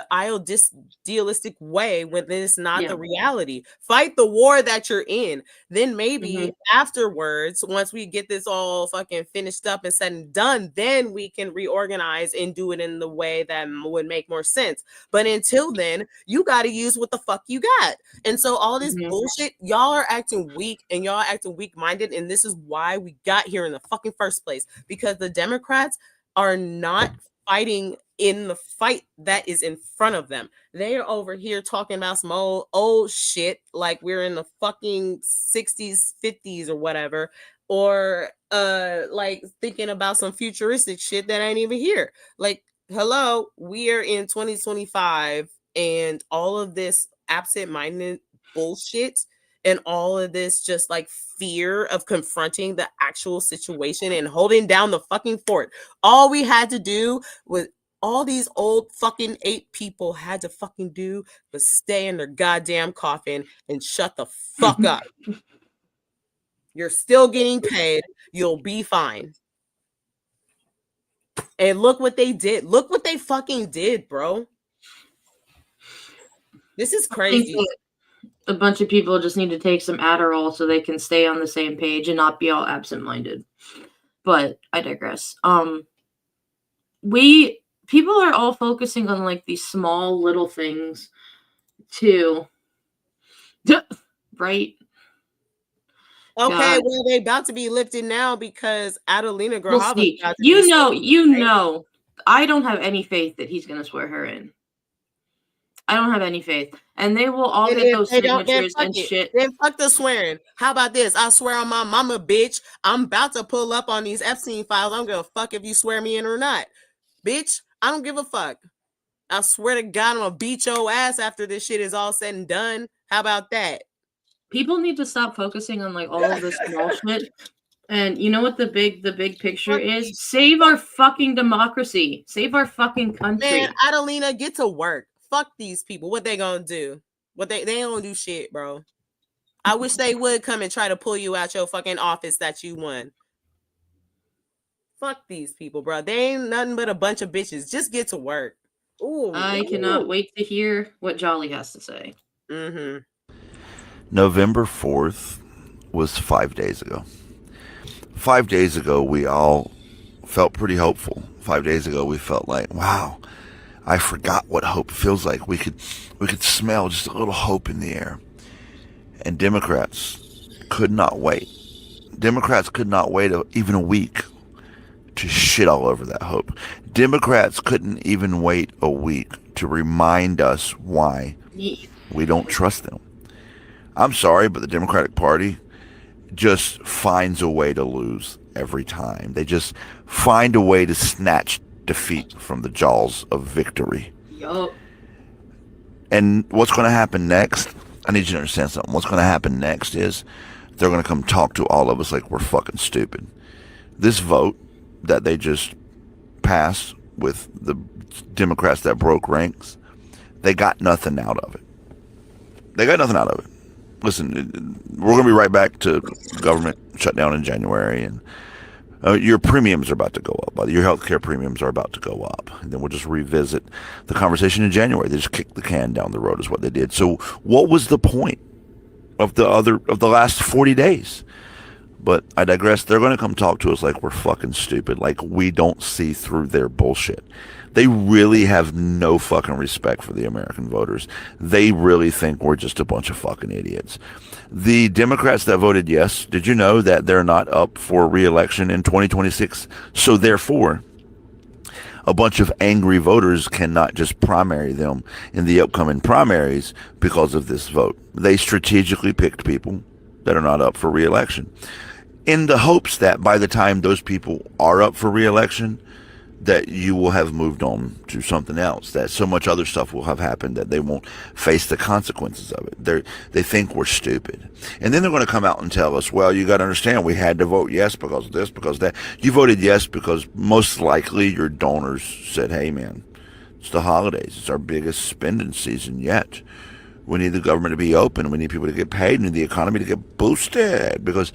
idealistic way when it's not yeah. the reality. Fight the war that you're in. Then maybe Mm-hmm. afterwards, once we get this all fucking finished up and said and done, then we can reorganize and do it in the way that would make more sense. But until then, you got to use what the fuck you got. And so all this Mm-hmm. bullshit, y'all are acting weak, and y'all are acting weak-minded, and this is why we got here in the fucking first place, because the Democrats are not fighting in the fight that is in front of them. They are over here talking about some old shit like we're in the fucking 60s, 50s or whatever, or like thinking about some futuristic shit that ain't even here. Like, hello, we are in 2025, and all of this absent-minded bullshit and all of this just like fear of confronting the actual situation and holding down the fucking fort. All we had to do was all these old fucking 8 people had to fucking do was stay in their goddamn coffin and shut the fuck up. You're still getting paid. You'll be fine. And look what they did. Look what they fucking did, bro. This is crazy. A bunch of people just need to take some Adderall so they can stay on the same page and not be all absent-minded. But I digress. People are all focusing on like these small little things too. Right? Okay, God. well, they about to be lifted now because Adelina We'll Grajava see. about to You be know, right? I don't have any faith that he's going to swear her in. I don't have any faith. And they will all And get if those they don't, then signatures fuck and it. shit. Then fuck the swearing. How about this? I swear on my mama, bitch. I'm about to pull up on these Epstein files. I'm gonna fuck if you swear me in or not. Bitch, I don't give a fuck. I swear to God, I'm gonna beat your ass after this shit is all said and done. How about that? People need to stop focusing on like all of this small shit. And you know what the big picture is? Save our fucking democracy. Save our fucking country. Man, Adelina, get to work. Fuck these people. What they gonna do? What they ain't gonna do shit, bro. I wish they would come and try to pull you out your fucking office that you won. Fuck these people, bro. They ain't nothing but a bunch of bitches. Just get to work. Ooh. I cannot wait to hear what Jolly has to say. Mm-hmm. November 4th was 5 days ago. 5 days ago, we all felt pretty hopeful. 5 days ago, we felt like, wow, I forgot what hope feels like. We could smell just a little hope in the air. And Democrats could not wait. Democrats could not wait even a week to shit all over that hope. Democrats couldn't even wait a week to remind us why we don't trust them. I'm sorry, but the Democratic Party just finds a way to lose every time. They just find a way to snatch defeat from the jaws of victory. Yup. And what's going to happen next? I need you to understand something. What's going to happen next is they're going to come talk to all of us like we're fucking stupid. This vote that they just passed with the Democrats that broke ranks, they got nothing out of it. They got nothing out of it. Listen, we're going to be right back to government shutdown in January, and your premiums are about to go up. Your health care premiums are about to go up. And then we'll just revisit the conversation in January. They just kicked the can down the road is what they did. So what was the point of the last 40 days? But I digress. They're going to come talk to us like we're fucking stupid, like we don't see through their bullshit. They really have no fucking respect for the American voters. They really think we're just a bunch of fucking idiots. The Democrats that voted yes, did you know that they're not up for re-election in 2026? So therefore, a bunch of angry voters cannot just primary them in the upcoming primaries because of this vote. They strategically picked people that are not up for re-election in the hopes that by the time those people are up for re-election, that you will have moved on to something else, that so much other stuff will have happened that they won't face the consequences of it. They think we're stupid. And then they're going to come out and tell us, well, you got to understand, we had to vote yes because of this, because of that. You voted yes because most likely your donors said, hey, man, it's the holidays. It's our biggest spending season yet. We need the government to be open. We need people to get paid. We need the economy to get boosted, because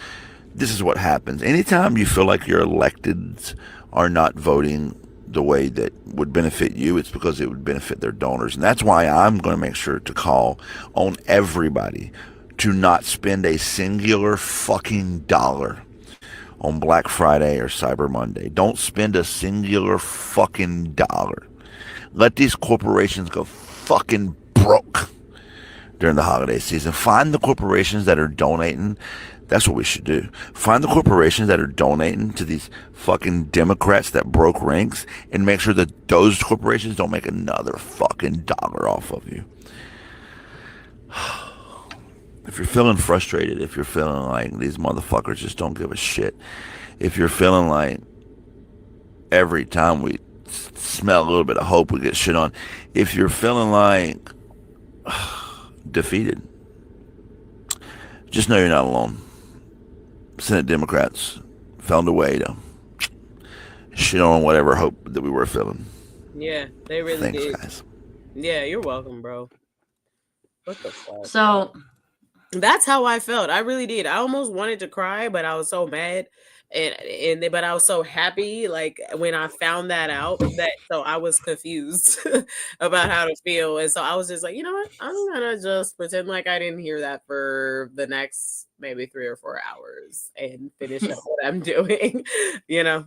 this is what happens. Anytime you feel like your electeds are not voting the way that would benefit you, it's because it would benefit their donors. And that's why I'm going to make sure to call on everybody to not spend a singular fucking dollar on Black Friday or Cyber Monday. Don't spend a singular fucking dollar. Let these corporations go fucking broke during the holiday season. Find the corporations that are donating. That's what we should do. Find the corporations that are donating to these fucking Democrats that broke ranks and make sure that those corporations don't make another fucking dollar off of you. If you're feeling frustrated, if you're feeling like these motherfuckers just don't give a shit, if you're feeling like every time we smell a little bit of hope we get shit on, if you're feeling like defeated, just know you're not alone. Senate Democrats found a way to shit on whatever hope that we were feeling. Yeah, they really Thanks, did. guys. Yeah, you're welcome, bro. What the fuck? So That's how I felt. I really did. I almost wanted to cry, but I was so mad, but I was so happy. Like when I found that out, so I was confused about how to feel, and so I was just like, you know what? I'm gonna just pretend like I didn't hear that for the next maybe 3 or 4 hours and finish up what I'm doing. You know.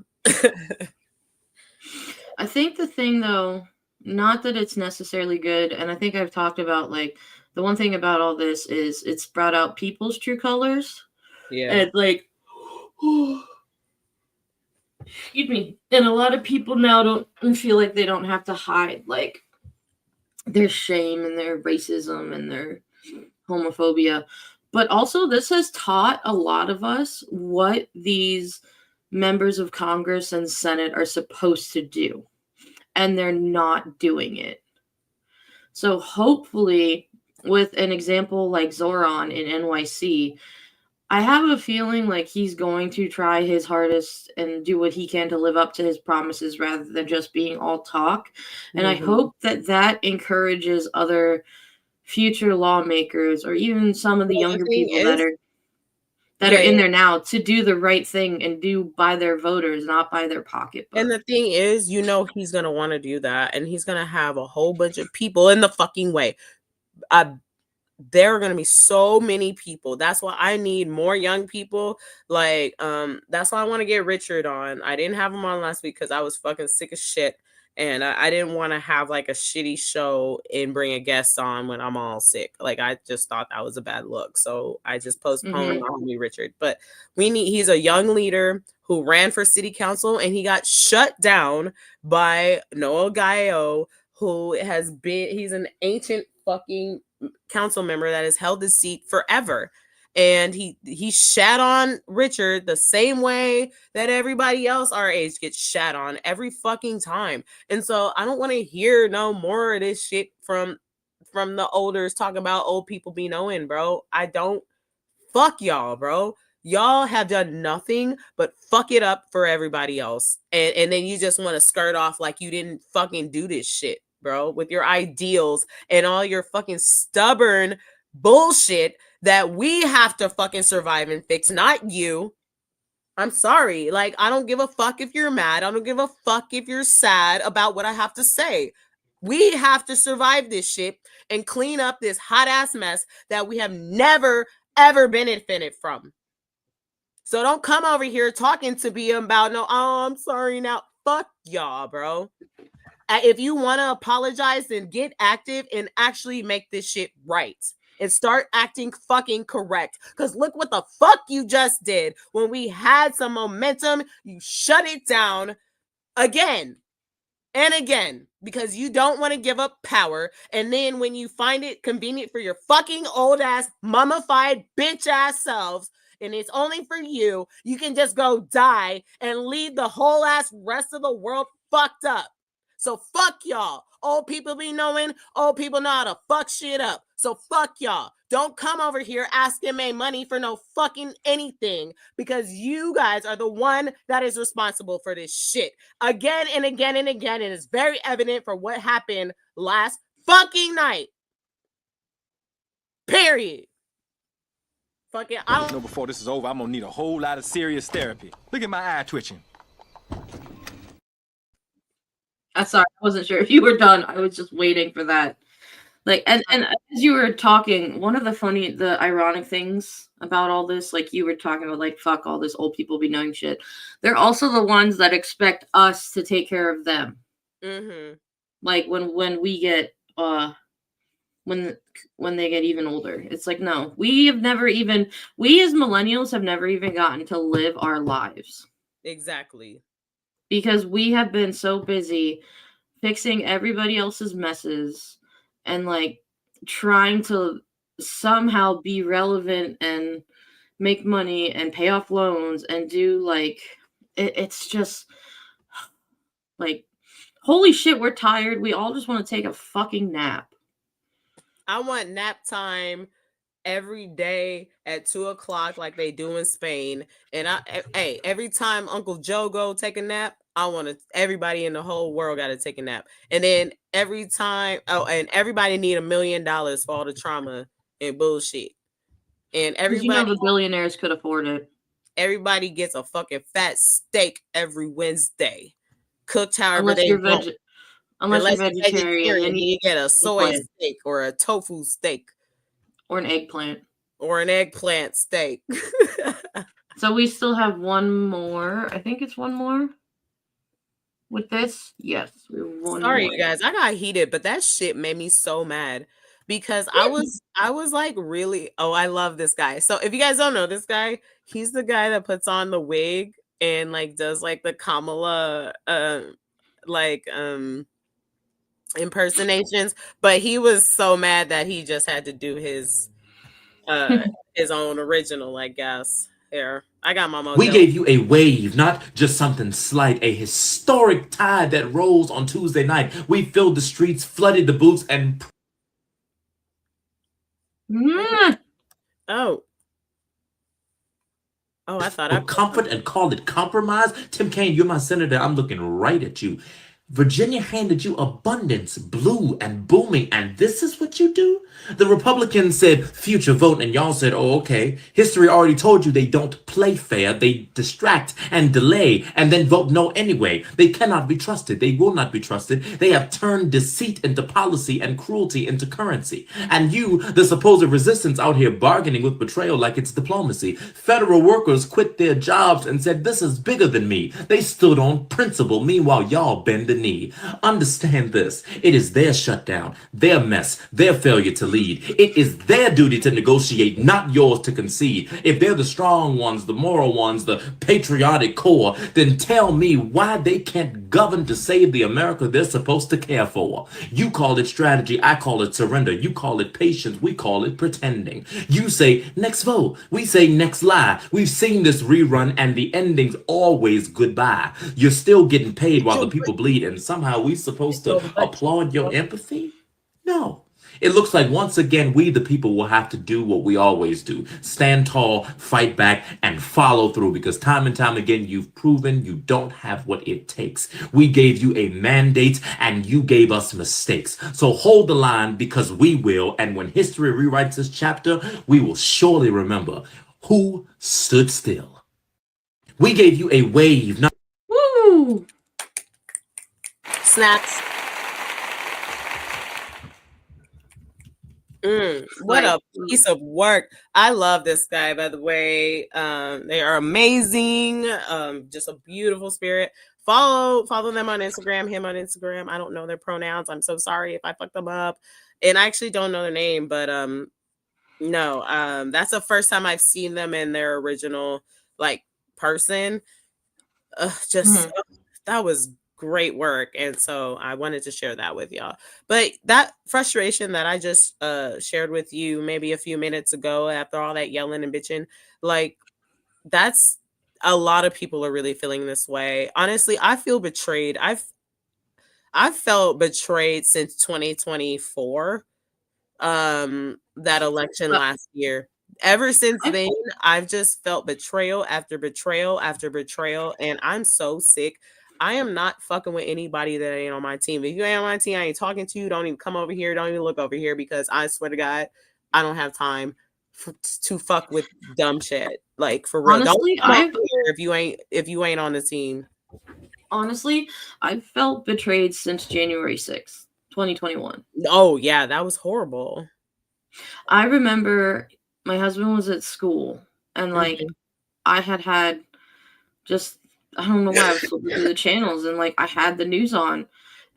I think the thing though, not that it's necessarily good, and I think I've talked about like the one thing about all this is it's brought out people's true colors. Yeah. And like excuse me. And a lot of people now don't feel like they don't have to hide like their shame and their racism and their homophobia. But also this has taught a lot of us what these members of Congress and Senate are supposed to do. And they're not doing it. So hopefully, with an example like Zoran in NYC, I have a feeling like he's going to try his hardest and do what he can to live up to his promises rather than just being all talk. And I hope that that encourages other future lawmakers or even some of the younger people that are in there now to do the right thing and do by their voters, not by their pocketbook. And the thing is, he's going to want to do that. And he's going to have a whole bunch of people in the fucking way. There are going to be so many people. That's why I need more young people. Like, that's why I want to get Richard on. I didn't have him on last week because I was fucking sick as shit. And I didn't want to have like a shitty show and bring a guest on when I'm all sick. Like, I just thought that was a bad look. So I just postponed my homie Richard. But he's a young leader who ran for city council and he got shut down by Noah Gaio, he's an ancient fucking council member that has held his seat forever. And he shat on Richard the same way that everybody else our age gets shat on every fucking time. And so I don't want to hear no more of this shit from the olders talking about old people be knowing, bro. I don't. Fuck y'all, bro. Y'all have done nothing but fuck it up for everybody else. And then you just want to skirt off like you didn't fucking do this shit, bro, with your ideals and all your fucking stubborn bullshit that we have to fucking survive and fix, not you. I'm sorry. Like, I don't give a fuck if you're mad. I don't give a fuck if you're sad about what I have to say. We have to survive this shit and clean up this hot ass mess that we have never, ever benefited from. So don't come over here talking to me about, I'm sorry now. Fuck y'all, bro. If you want to apologize, then get active and actually make this shit right. And start acting fucking correct. Because look what the fuck you just did. When we had some momentum, you shut it down again and again. Because you don't want to give up power. And then when you find it convenient for your fucking old ass, mummified bitch ass selves, and it's only for you, you can just go die and leave the whole ass rest of the world fucked up. So fuck y'all. Old people be knowing. Old people know how to fuck shit up. So fuck y'all. Don't come over here asking me money for no fucking anything because you guys are the one that is responsible for this shit. Again and again and again. It is very evident for what happened last fucking night. Period. Fucking, I don't know before this is over, I'm gonna need a whole lot of serious therapy. Look at my eye twitching. I'm sorry, I wasn't sure if you were done. I was just waiting for that. Like, and as you were talking, one of the ironic things about all this, like you were talking about, like, fuck all this old people be knowing shit. They're also the ones that expect us to take care of them. Mm-hmm. Like when we get when they get even older, it's like, no, we as millennials have never even gotten to live our lives. Exactly. Because we have been so busy fixing everybody else's messes and like trying to somehow be relevant and make money and pay off loans and do like it's just like, holy shit, we're tired. We all just want to take a fucking nap. I want nap time every day at 2:00 like they do in Spain. And hey, every time Uncle Joe go take a nap, I want to. Everybody in the whole world got to take a nap. And then every time, and everybody need $1 million for all the trauma and bullshit. And Because the billionaires could afford it. Everybody gets a fucking fat steak every Wednesday, cooked however Unless they you're want. Unless you're vegetarian, then you get a soy steak or a tofu steak. Or an eggplant. Or an eggplant steak. So we still have one more. I think it's one more. With this? Yes. We have one Sorry, more. you guys. I got heated, but that shit made me so mad. Because I was like really, I love this guy. So if you guys don't know this guy, he's the guy that puts on the wig and like does like the Kamala impersonations. But he was so mad that he just had to do his own original, I guess. Here, I got my mojo. We gave you a wave, not just something slight, a historic tide that rolls on Tuesday night. We filled the streets, flooded the booths, and Oh, I thought I comfort and call it compromise. Tim Kaine, you're my senator. I'm looking right at you. Virginia handed you abundance, blue and booming, and this is what you do? The Republicans said future vote, and y'all said, oh, okay. History already told you they don't play fair. They distract and delay and then vote no anyway. They cannot be trusted. They will not be trusted. They have turned deceit into policy and cruelty into currency. And you, the supposed resistance out here bargaining with betrayal like it's diplomacy. Federal workers quit their jobs and said, this is bigger than me. They stood on principle. Meanwhile, y'all bend the knee. Understand this. It is their shutdown, their mess, their failure to lead. It is their duty to negotiate, not yours to concede. If they're the strong ones, the moral ones, the patriotic core, then tell me why they can't govern to save the America they're supposed to care for. You call it strategy, I call it surrender. You call it patience, we call it pretending. You say next vote, we say next lie. We've seen this rerun and the ending's always goodbye. You're still getting paid while the people bleed, and somehow we supposed to applaud your empathy? No. It looks like once again we the people will have to do what we always do. Stand tall, fight back, and follow through, because time and time again you've proven you don't have what it takes. We gave you a mandate and you gave us mistakes. So hold the line, because we will, and when history rewrites this chapter, we will surely remember who stood still. We gave you a wave, not Woo! Snaps. What a piece of work. I love this guy, by the way. They are amazing. Just a beautiful spirit. Follow them on Instagram, him on Instagram. I don't know their pronouns. I'm so sorry if I fucked them up. And I actually don't know their name, but no, that's the first time I've seen them in their original like person. That was great work, and so I wanted to share that with y'all. But that frustration that I just shared with you maybe a few minutes ago, after all that yelling and bitching, like that's a lot of people are really feeling this way. Honestly, I feel betrayed. I've felt betrayed since 2024, that election last year. Ever since then, I've just felt betrayal after betrayal after betrayal, and I'm so sick. I am not fucking with anybody that ain't on my team. If you ain't on my team, I ain't talking to you. Don't even come over here. Don't even look over here, because I swear to God, I don't have time to fuck with dumb shit. Like, for real. Honestly, don't come over here if you ain't on the team. Honestly, I've felt betrayed since January 6th, 2021. Oh yeah, that was horrible. I remember my husband was at school, and like I had just, I don't know why I was flipping through the channels, and like I had the news on,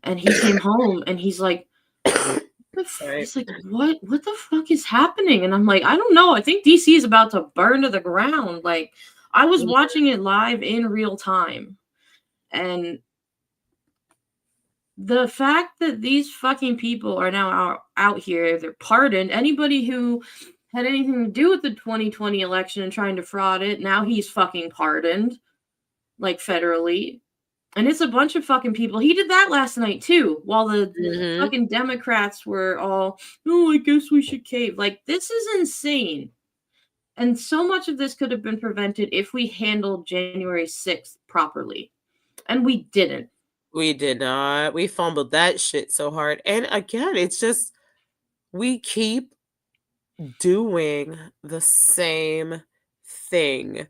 and he came home and he's like, he's like, what the fuck is happening? And I'm like, I don't know. I think DC is about to burn to the ground. Like, I was watching it live in real time, and the fact that these fucking people are now out here, they're pardoned. Anybody who had anything to do with the 2020 election and trying to fraud it, now he's fucking pardoned, like federally. And it's a bunch of fucking people. He did that last night too, while the Mhm. fucking Democrats were all, oh, I guess we should cave. Like, this is insane. And so much of this could have been prevented if we handled January 6th properly. And we didn't. We did not. We fumbled that shit so hard. And again, it's just we keep doing the same thing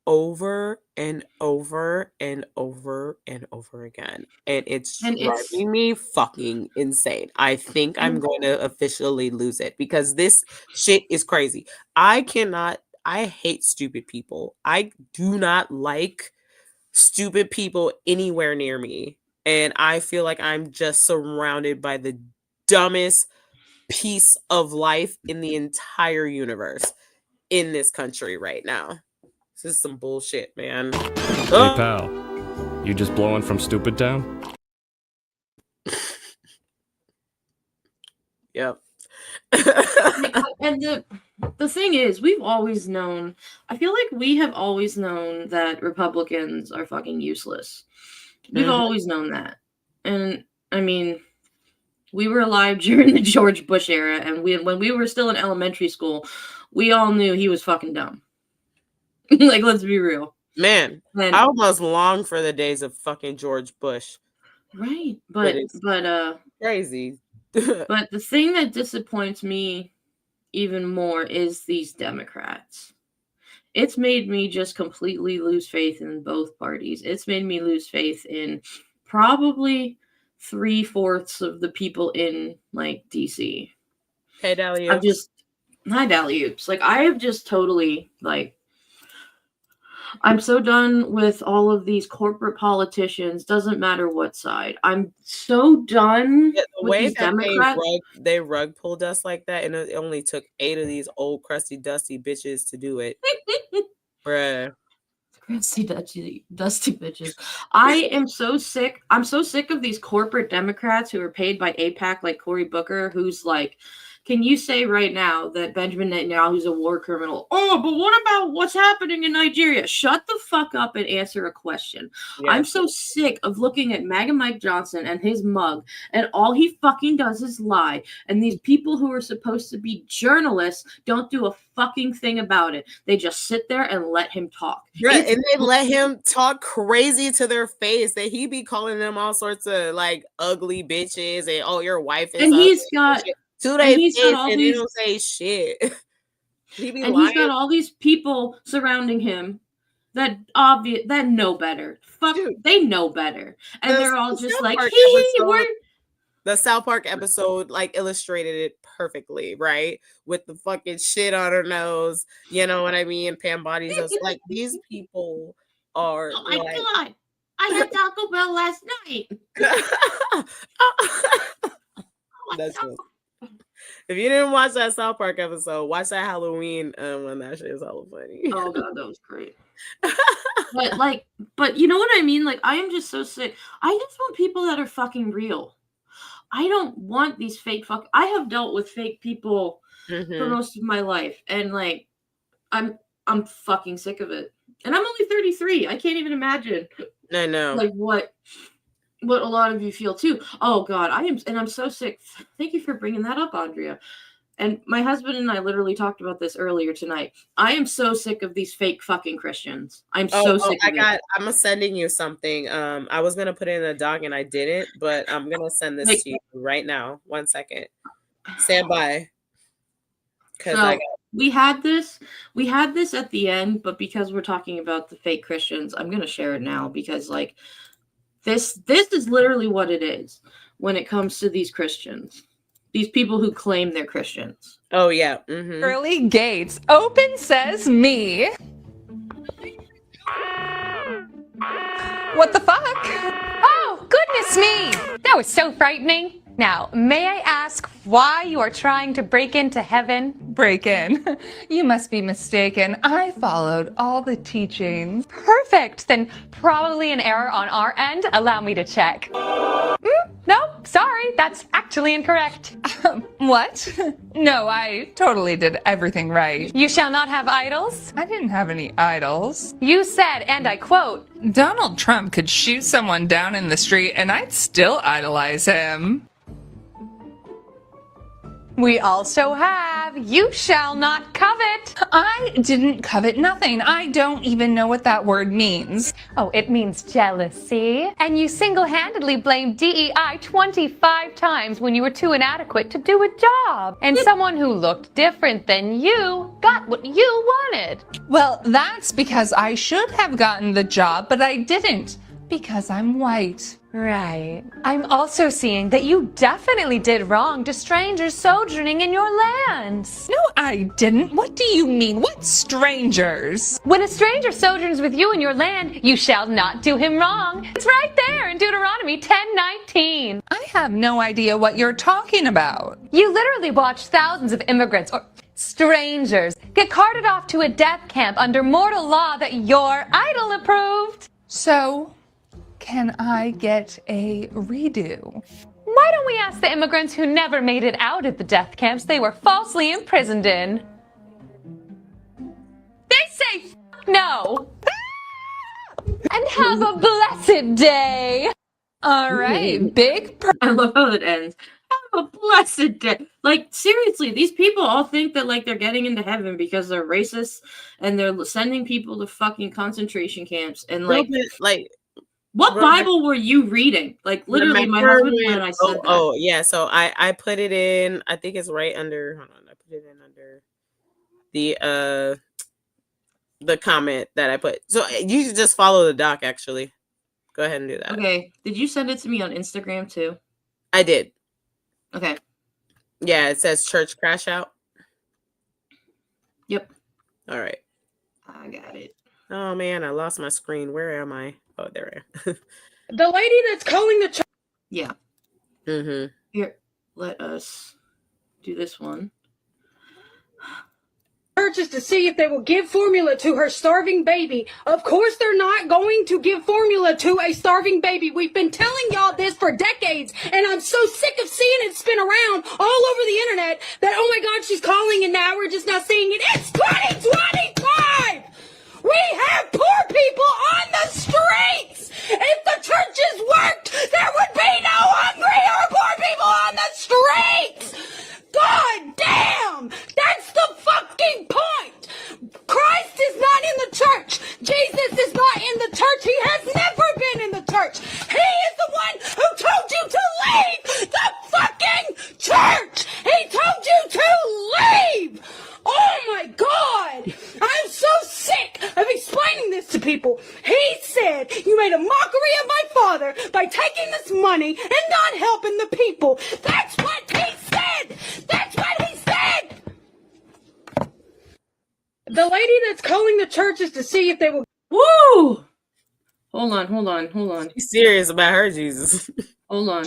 over and over and over and over again. And it's And it's driving me fucking insane. I think I'm and going to officially lose it because this shit is crazy. I hate stupid people. I do not like stupid people anywhere near me. And I feel like I'm just surrounded by the dumbest piece of life in the entire universe in this country right now. This is some bullshit, man. Hey, Ugh. pal. You just blowing from Stupid Town? Yep. and the thing is, we've always known, I feel like we have always known that Republicans are fucking useless. We've Mhm. always known that. And I mean, we were alive during the George Bush era, and when we were still in elementary school, we all knew he was fucking dumb. Like, let's be real. Man, And I almost long for the days of fucking George Bush. right, But but it's but crazy. but the thing that disappoints me even more is these Democrats. It's made me just completely lose faith in both parties. It's made me lose faith in probably 3/4 of the people in like DC. Hey, Dahlia. I've just hi Dally-oops. Like, I have just totally like I'm so done with all of these corporate politicians, doesn't matter what side. I'm so done Yeah, the with way these that Democrats. they rug pulled us like that, and it only took 8 of these old crusty dusty bitches to do it. Bruh. Crusty dusty bitches. I am so sick. I'm so sick of these corporate Democrats who are paid by AIPAC, like Cory Booker, who's like, can you say right now that Benjamin Netanyahu is a war criminal? Oh, but what about what's happening in Nigeria? Shut the fuck up and answer a question. I'm Yes. so sick of looking at MAGA Mike Johnson and his mug, and all he fucking does is lie. And these people who are supposed to be journalists don't do a fucking thing about it. They just sit there and let him talk. Bruh, It's and they let him talk crazy to their face that he be calling them all sorts of like ugly bitches and oh, your wife is and ugly he's and got shit to and their he's face got all and they these don't say shit. He be and he's lying. got all these people surrounding him that know better. Fuck, Dude, they know better, and they're all the just South like, Park hee hee, episode, we're the South Park episode like illustrated it perfectly, right? With the fucking shit on her nose, you know what I mean? Pam Body's just like these people are oh my like god, I had Taco Bell last night. Oh my That's God. just if you didn't watch that South Park episode, watch that Halloween one. That shit is hella funny. Oh god, that was great. But you know what I mean? Like, I am just so sick. I just want people that are fucking real. I don't want these fake I have dealt with fake people for Mhm. most of my life, and like, I'm fucking sick of it. And I'm only 33. I can't even imagine I know. like what a lot of you feel too. Oh god, I'm so sick. Thank you for bringing that up, Andrea. And my husband and I literally talked about this earlier tonight. I am so sick of these fake fucking Christians. I'm so sick of it. I'm sending you something. I was gonna put it in a doc and I didn't, but I'm gonna send this Like, to you right now. 1 second. Stand by. Because so we had this at the end, but because we're talking about the fake Christians, I'm gonna share it now because like this is literally what it is when it comes to these Christians. These people who claim they're Christians. oh yeah. Mhm. Early gates. Open says me. What the fuck? Oh, goodness me! That was so frightening. Now, may I ask why you are trying to break into heaven? Break in. You must be mistaken. I followed all the teachings. Perfect! Then probably an error on our end. Allow me to check. Nope, sorry, that's actually incorrect. What? No, I totally did everything right. You shall not have idols. I didn't have any idols. You said, and I quote, Donald Trump could shoot someone down in the street and I'd still idolize him. we also have, you shall not covet. I didn't covet nothing. I don't even know what that word means. Oh, it means jealousy. And you single-handedly blamed DEI 25 times when you were too inadequate to do a job. And someone who looked different than you got what you wanted. Well, that's because I should have gotten the job, but I didn't. Because I'm white. Right. I'm also seeing that you definitely did wrong to strangers sojourning in your lands. No, I didn't. What do you mean? What strangers? When a stranger sojourns with you in your land, you shall not do him wrong. It's right there in Deuteronomy 10:19. I have no idea what you're talking about. You literally watched thousands of immigrants or strangers get carted off to a death camp under mortal law that your idol approved. So, can I get a redo? Why don't we ask the immigrants who never made it out of the death camps they were falsely imprisoned in? They say no. And have a blessed day. All right, big I love how it ends. Have a blessed day. Like, seriously, these people all think that, like, they're getting into heaven because they're racist and they're sending people to fucking concentration camps. And, like, what Bible were you reading? Like, literally, my husband and I said that. Oh, yeah. So I put it in, I think it's right under, hold on, I put it in under the comment that I put. So you should just follow the doc, actually. Go ahead and do that. Okay. Did you send it to me on Instagram, too? I did. Okay. Yeah, it says church crash out. Yep. All right. I got it. Oh, man, I lost my screen. Where am I? Oh, there I am. The lady that's calling the church. Yeah. Mm-hmm. Here, let us do this one. Churches to see if they will give formula to her starving baby. Of course they're not going to give formula to a starving baby. We've been telling y'all this for decades, and I'm so sick of seeing it spin around all over the internet that, oh my God, she's calling, and now we're just not seeing it. It's 2025! We have poor people on the streets! If the churches worked, there would be no hungry or poor people on the streets! God damn! That's the fucking point! Christ is not in the church! Jesus is not in the church! He has never been in the church! He is the one who told you to leave the fucking church! He told you to leave! Oh my God! I'm so sick of explaining this to people. He said you made a mockery of my father by taking this money and not helping the people. That's what he said! That's what he said! The lady that's calling the churches to see if they will... Woo! Hold on. She's serious about her Jesus. Hold on.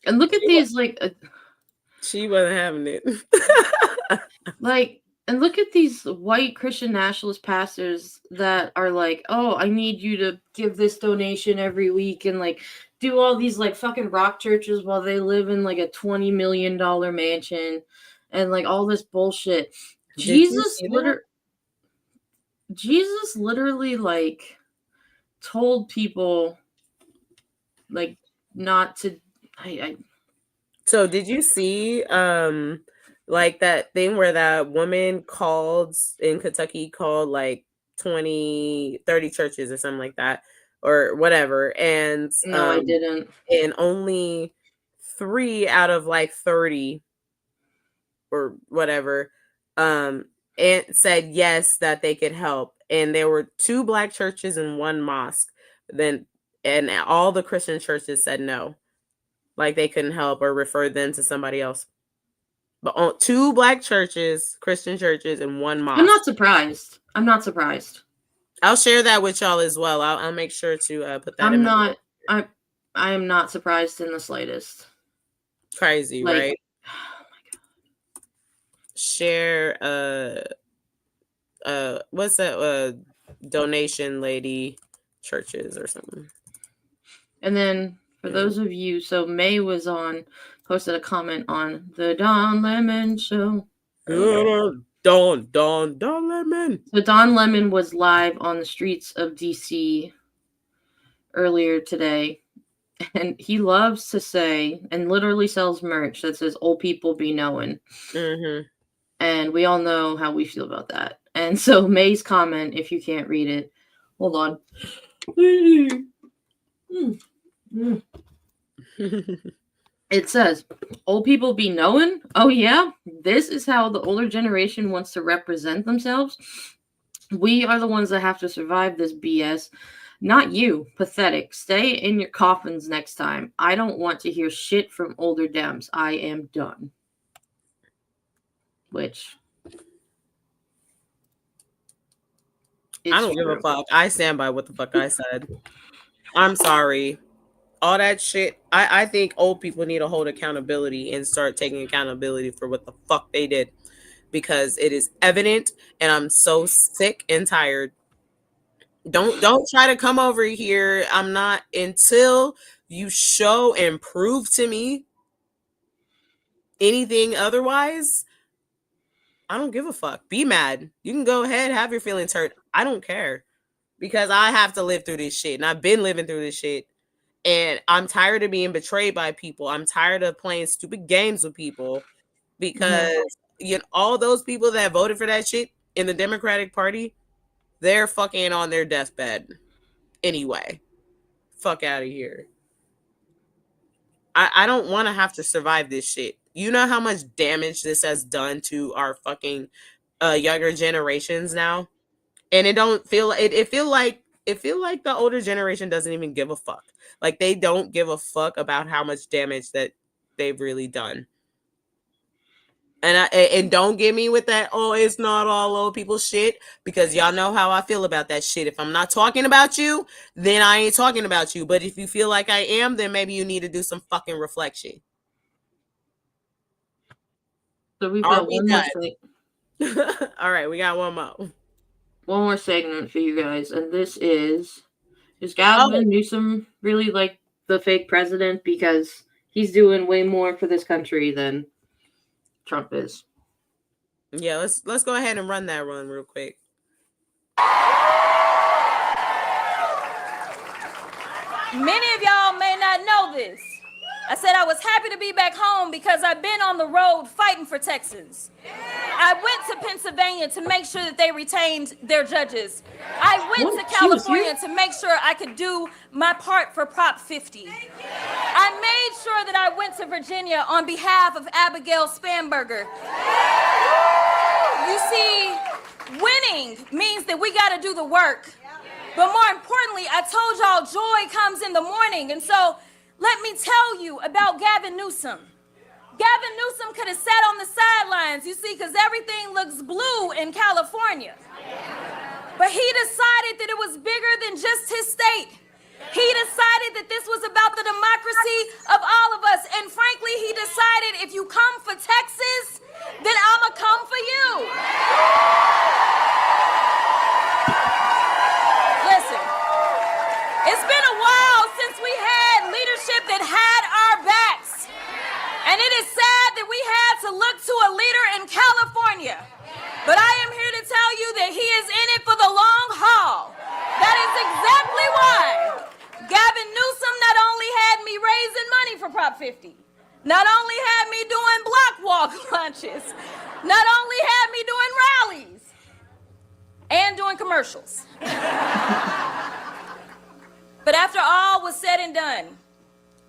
And look at these, like... she wasn't having it. And look at these white Christian nationalist pastors that are like, oh, I need you to give this donation every week and, like, do all these, like, fucking rock churches while they live in, like, a $20 million mansion and, like, all this bullshit. Jesus literally, like, told people, like, not to... So did you see like that thing where that woman called in Kentucky called like 20, 30 churches or something like that or whatever, and no, I didn't. And only 3 out of like 30 or whatever and said yes that they could help, and there were 2 black churches and 1 mosque, and all the Christian churches said no. Like they couldn't help or refer them to somebody else. But on 2 black churches, Christian churures, and 1 mosque. I'm not surprised. I'll share that with y'all as well. I'll make sure to put that. I am not surprised in the slightest. Crazy, Like, right? Share what's that donation lady churches or something. and then for those of you, so May was posted a comment on the Don Lemon show. Don Lemon. So Don Lemon was live on the streets of DC earlier today, and he loves to say, and literally sells merch that says "Old people be knowing," and we all know how we feel about that. And so May's comment, if you can't read it, hold on. It says, "Old people be knowing? Oh yeah? This is how the older generation wants to represent themselves? We are the ones that have to survive this BS. Not you. Pathetic. Stay in your coffins next time. I don't want to hear shit from older Dems. I am done." Which... I don't give a fuck. I stand by what the fuck I said. I'm sorry. All that shit. I think old people need to hold accountability and start taking accountability for what the fuck they did, because it is evident, and I'm so sick and tired. Don't try to come over here. I'm not, until you show and prove to me anything otherwise. I don't give a fuck. Be mad. You can go ahead, have your feelings hurt. I don't care, because I have to live through this shit, and I've been living through this shit. And I'm tired of being betrayed by people. I'm tired of playing stupid games with people, because all those people that voted for that shit in the Democratic Party, they're fucking on their deathbed anyway. Fuck out of here. I don't want to have to survive this shit. You know how much damage this has done to our fucking younger generations now, and it don't feel it feel like the older generation doesn't even give a fuck. Like, they don't give a fuck about how much damage that they've really done. And don't get me with that, oh, it's not all old people shit, because y'all know how I feel about that shit. If I'm not talking about you, then I ain't talking about you. But if you feel like I am, then maybe you need to do some fucking reflection. So we've got one more all right, we got one more segment for you guys, and this is Gavin Newsom really like the fake president, because he's doing way more for this country than Trump is? Yeah, let's go ahead and run that run real quick. Many of y'all may not know this. I said I was happy to be back home because I've been on the road fighting for Texans. I went to Pennsylvania to make sure that they retained their judges. I went to California to make sure I could do my part for Prop 50. I made sure that I went to Virginia on behalf of Abigail Spanberger. You see, winning means that we got to do the work. But more importantly, I told y'all joy comes in the morning. And so let me tell you about Gavin Newsom. Gavin Newsom could have sat on the sidelines, you see, because everything looks blue in California. But he decided that it was bigger than just his state. He decided that this was about the democracy of all of us. And frankly, he decided, if you come for Texas, then I'ma come for you. Listen, it's been a while since we had leadership that had our backs. And it is sad that we had to look to a leader in California. But I am here to tell you that he is in it for the long haul. That is exactly why Gavin Newsom not only had me raising money for Prop 50, not only had me doing block walk lunches, not only had me doing rallies, and doing commercials. But after all was said and done,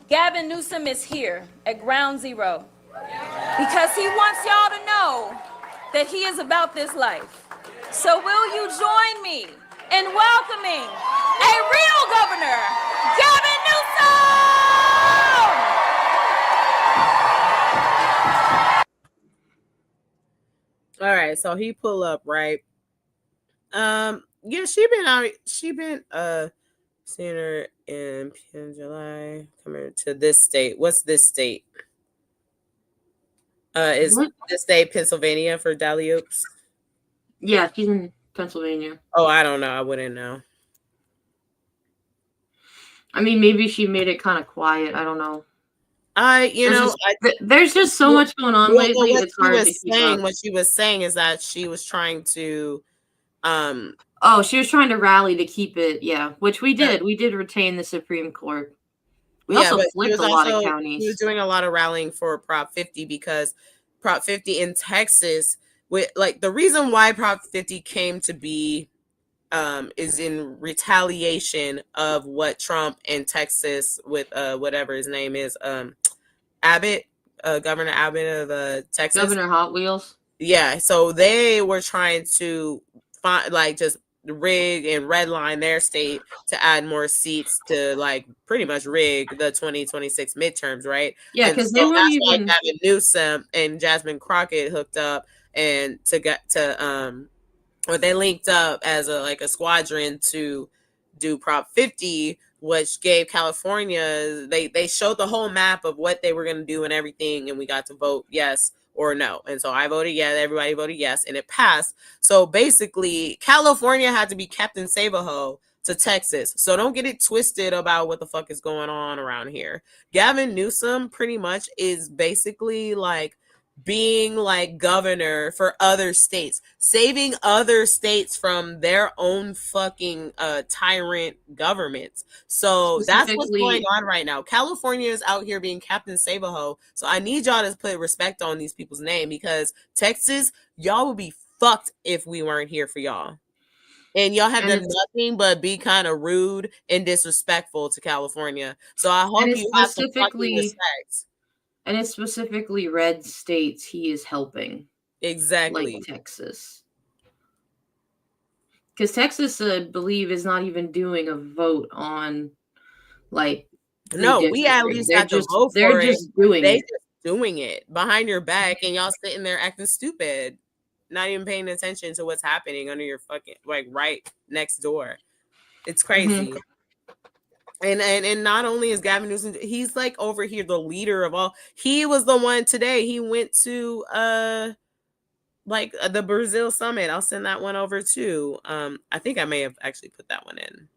Gavin Newsom is here at ground zero because he wants y'all to know that he is about this life. So will you join me in welcoming a real governor, Gavin Newsom? All right, so he pull up, right? Yeah, she been seeing her in July, coming to this state. What's this state? Is What? the state Pennsylvania for Dallioaks? Yeah, she's in Pennsylvania. Oh, I don't know. I wouldn't know. I mean, maybe she made it kind of quiet. I don't know. There's just so much going on lately. What It's she hard to was keep saying, up. what she was saying is that she was trying to, Oh, she was trying to rally to keep it, yeah, which we did. We did retain the Supreme Court. We also but she flipped was a lot of also counties. doing a lot of rallying for Prop 50 because Prop 50 in Texas, with like the reason why Prop 50 came to be, is in retaliation of what Trump in Texas with whatever his name is, Abbott, Governor Abbott of Texas. Governor Hot Wheels. Yeah, so they were trying to find just rig and redline their state to add more seats to pretty much rig the 2026 midterms, right? Yeah, And because so they weren't that's even. why Gavin Newsom and Jasmine Crockett hooked up and or they linked up as a squadron to do Prop 50, which gave California, they showed the whole map of what they were going to do and everything, and we got to vote yes or no. And so I voted yes, everybody voted yes, and it passed. So basically, California had to be Captain Save-A-Ho to Texas. So don't get it twisted about what the fuck is going on around here. Gavin Newsom pretty much is basically being governor for other states, saving other states from their own fucking tyrant governments. So that's what's going on right now. California is out here being Captain Save-A-Ho. So I need y'all to put respect on these people's name, because Texas, y'all would be fucked if we weren't here for y'all. And y'all have done nothing but be kind of rude and disrespectful to California. So I hope you have some fucking respect. And it's specifically red states he is helping. Exactly. Like Texas. Because Texas, I believe, is not even doing a vote on, no, we at least got to vote for it. They're just doing it. Just doing it behind your back, and y'all sitting there acting stupid, not even paying attention to what's happening under your fucking, right next door. It's crazy. Mm-hmm. And not only is Gavin Newsom, he's over here the leader of all. He was the one today. He went to the Brazil summit. I'll send that one over too. I think I may have actually put that one in.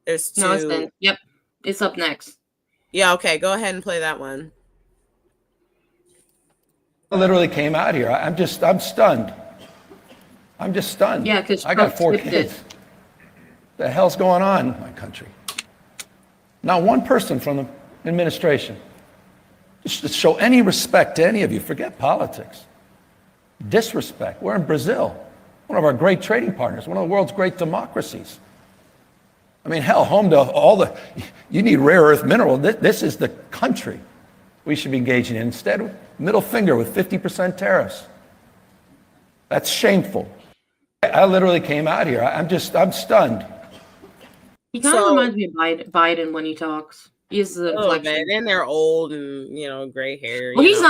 There's two. No, it's in. Yep, it's up next. Yeah, okay. Go ahead and play that one. I literally came out here. I'm stunned. I'm just stunned. Yeah, because I got 4 kids. The hell's going on in my country? Not one person from the administration just to show any respect to any of you. Forget politics. Disrespect. We're in Brazil, one of our great trading partners, one of the world's great democracies. I mean, hell, home to you need rare earth mineral. This is the country we should be engaging in. Instead, middle finger with 50% tariffs. That's shameful. I literally came out here. I'm stunned. He kind of reminds me of Biden when he talks. He's the inflection. And they're old and gray hair. Well, he's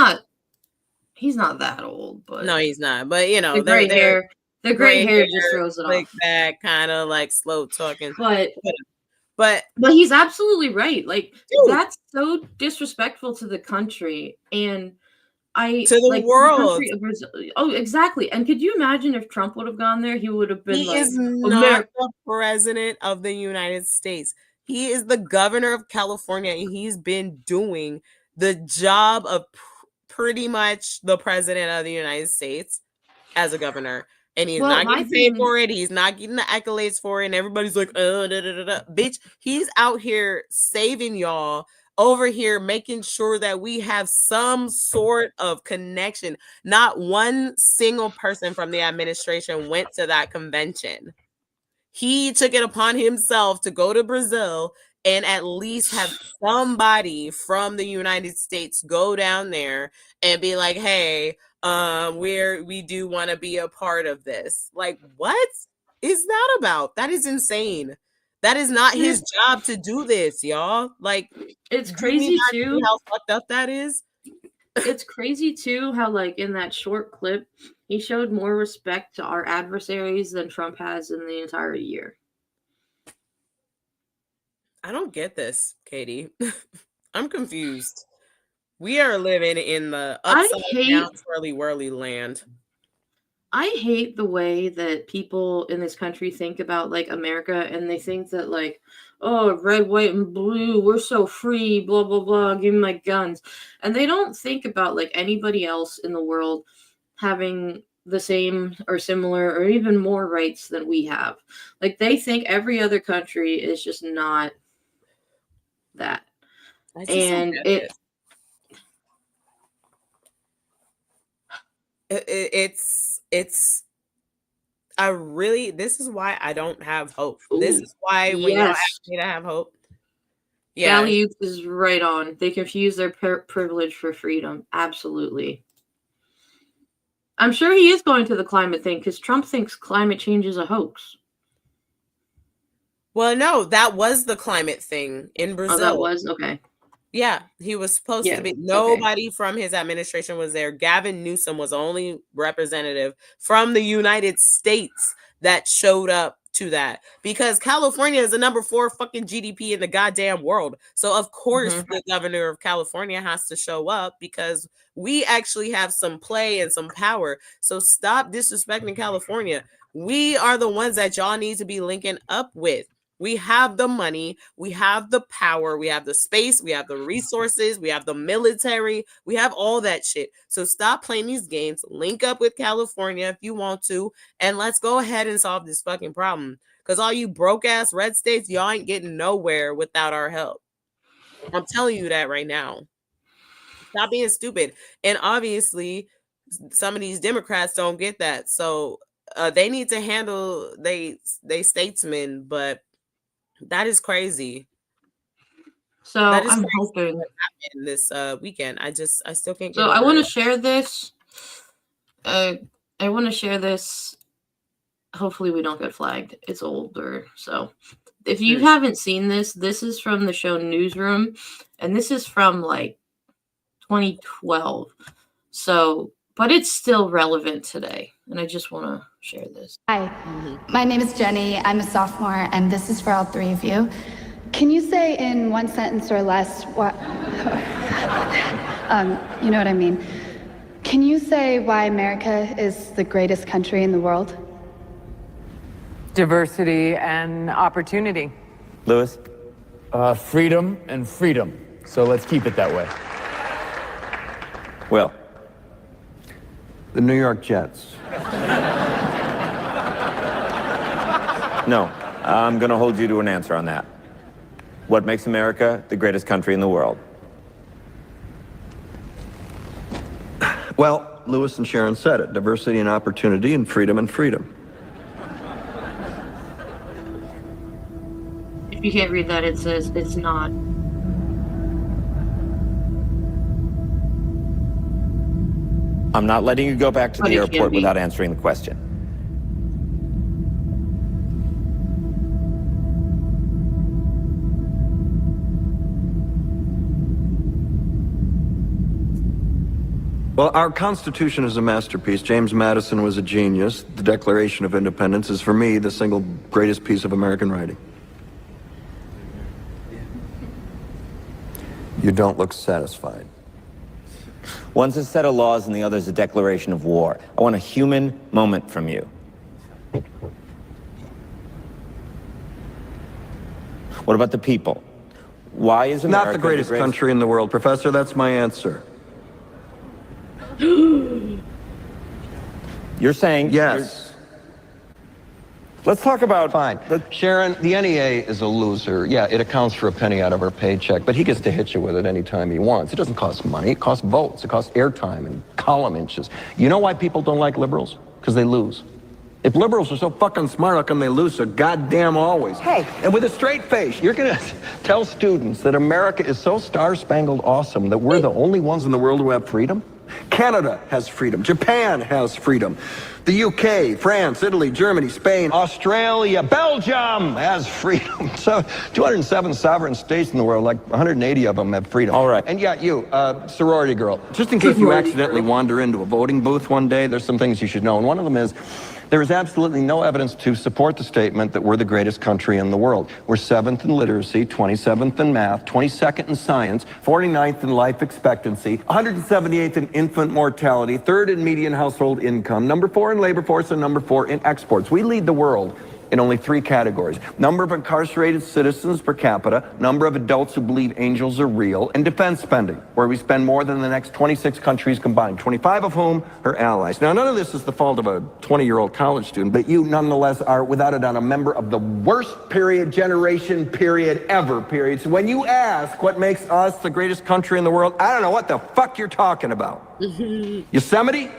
not that old, but no, he's not. But the gray hair, just throws it off. That kind of slow talking. But he's absolutely right. That's so disrespectful to the country and to the world. Oh, exactly. And could you imagine if Trump would have gone there? He would have been. He is not the president of the United States. He is the governor of California, and he's been doing the job of pretty much the president of the United States as a governor. And he's not getting paid for it. He's not getting the accolades for it. And everybody's like, bitch, he's out here saving y'all, over here making sure that we have some sort of connection. Not one single person from the administration went to that convention. He took it upon himself to go to Brazil and at least have somebody from the United States go down there and be like, hey, we do want to be a part of this. What is that about? That is insane. That is not his job to do this, y'all. It's crazy too how fucked up that is. It's crazy too how in that short clip he showed more respect to our adversaries than Trump has in the entire year. I don't get this, Katie. I'm confused. We are living in the upside down, swirly whirly land. I hate the way that people in this country think about like America, and they think that like, oh, red, white, and blue, we're so free, blah blah blah, give me my guns. And they don't think about like anybody else in the world having the same or similar or even more rights than we have. Like they think every other country is just not that. And it's I really, this is why I don't have hope. This is why when y'all ask me to have hope. Yeah. Youth is right on. They confuse their privilege for freedom. Absolutely. I'm sure he is going to the climate thing because Trump thinks climate change is a hoax. Well, no, that was the climate thing in Brazil. Oh, that was? Okay. Yeah, he was supposed to be. Nobody from his administration was there. Gavin Newsom was the only representative from the United States that showed up to that, because California is the number 4 fucking GDP in the goddamn world. So of course the governor of California has to show up because we actually have some play and some power. So stop disrespecting California. We are the ones that y'all need to be linking up with. We have the money, we have the power, we have the space, we have the resources, we have the military, we have all that shit. So stop playing these games, link up with California if you want to, and let's go ahead and solve this fucking problem. Because all you broke ass red states, y'all ain't getting nowhere without our help. I'm telling you that right now. Stop being stupid. And obviously, some of these Democrats don't get that. So they need to handle they statesmen, but that is crazy. So I'm hoping this weekend. I still can't get so over I want it. to share this. I want to share this. Hopefully we don't get flagged. It's older. So if you haven't seen this, this is from the show Newsroom, and this is from like 2012. So, but it's still relevant today, and I just want to share this. Hi, my name is Jenny. I'm a sophomore, and this is for all 3 of you. Can you say in 1 sentence or less what, you know what I mean? Can you say why America is the greatest country in the world? Diversity and opportunity. Lewis? Freedom and freedom. So let's keep it that way. Will? The New York Jets. No, I'm going to hold you to an answer on that. What makes America the greatest country in the world? Well, Lewis and Sharon said it. Diversity and opportunity and freedom and freedom. If you can't read that, it says it's not. I'm not letting you go back to But the it can airport be. without answering the question. Well, our Constitution is a masterpiece. James Madison was a genius. The Declaration of Independence is, for me, the single greatest piece of American writing. You don't look satisfied. One's a set of laws and the other's a declaration of war. I want a human moment from you. What about the people? Why is America Not the greatest country in the world, Professor. That's my answer. You're saying... Yes. Let's talk about... Fine. Sharon, the NEA is a loser. Yeah, it accounts for a penny out of her paycheck, but he gets to hit you with it anytime he wants. It doesn't cost money. It costs votes. It costs airtime and column inches. You know why people don't like liberals? Because they lose. If liberals are so fucking smart, how come they lose so goddamn always? Hey. And with a straight face, you're going to tell students that America is so star-spangled awesome that we're the only ones in the world who have freedom? Canada has freedom. Japan has freedom. The UK, France, Italy, Germany, Spain, Australia, Belgium has freedom. So 207 sovereign states in the world, like 180 of them have freedom. All right. And yeah, you, sorority girl, just in case you accidentally wander into a voting booth one day, there's some things you should know. And one of them is There is absolutely no evidence to support the statement that we're the greatest country in the world. We're 7th in literacy, 27th in math, 22nd in science, 49th in life expectancy, 178th in infant mortality, 3rd in median household income, number 4 in labor force, and number 4 in exports. We lead the world in only 3 categories: number of incarcerated citizens per capita, number of adults who believe angels are real, and defense spending, where we spend more than the next 26 countries combined, 25 of whom are allies. Now, none of this is the fault of a 20-year-old college student, but you nonetheless are, without a doubt, a member of the worst generation ever. So when you ask what makes us the greatest country in the world, I don't know what the fuck you're talking about. Yosemite?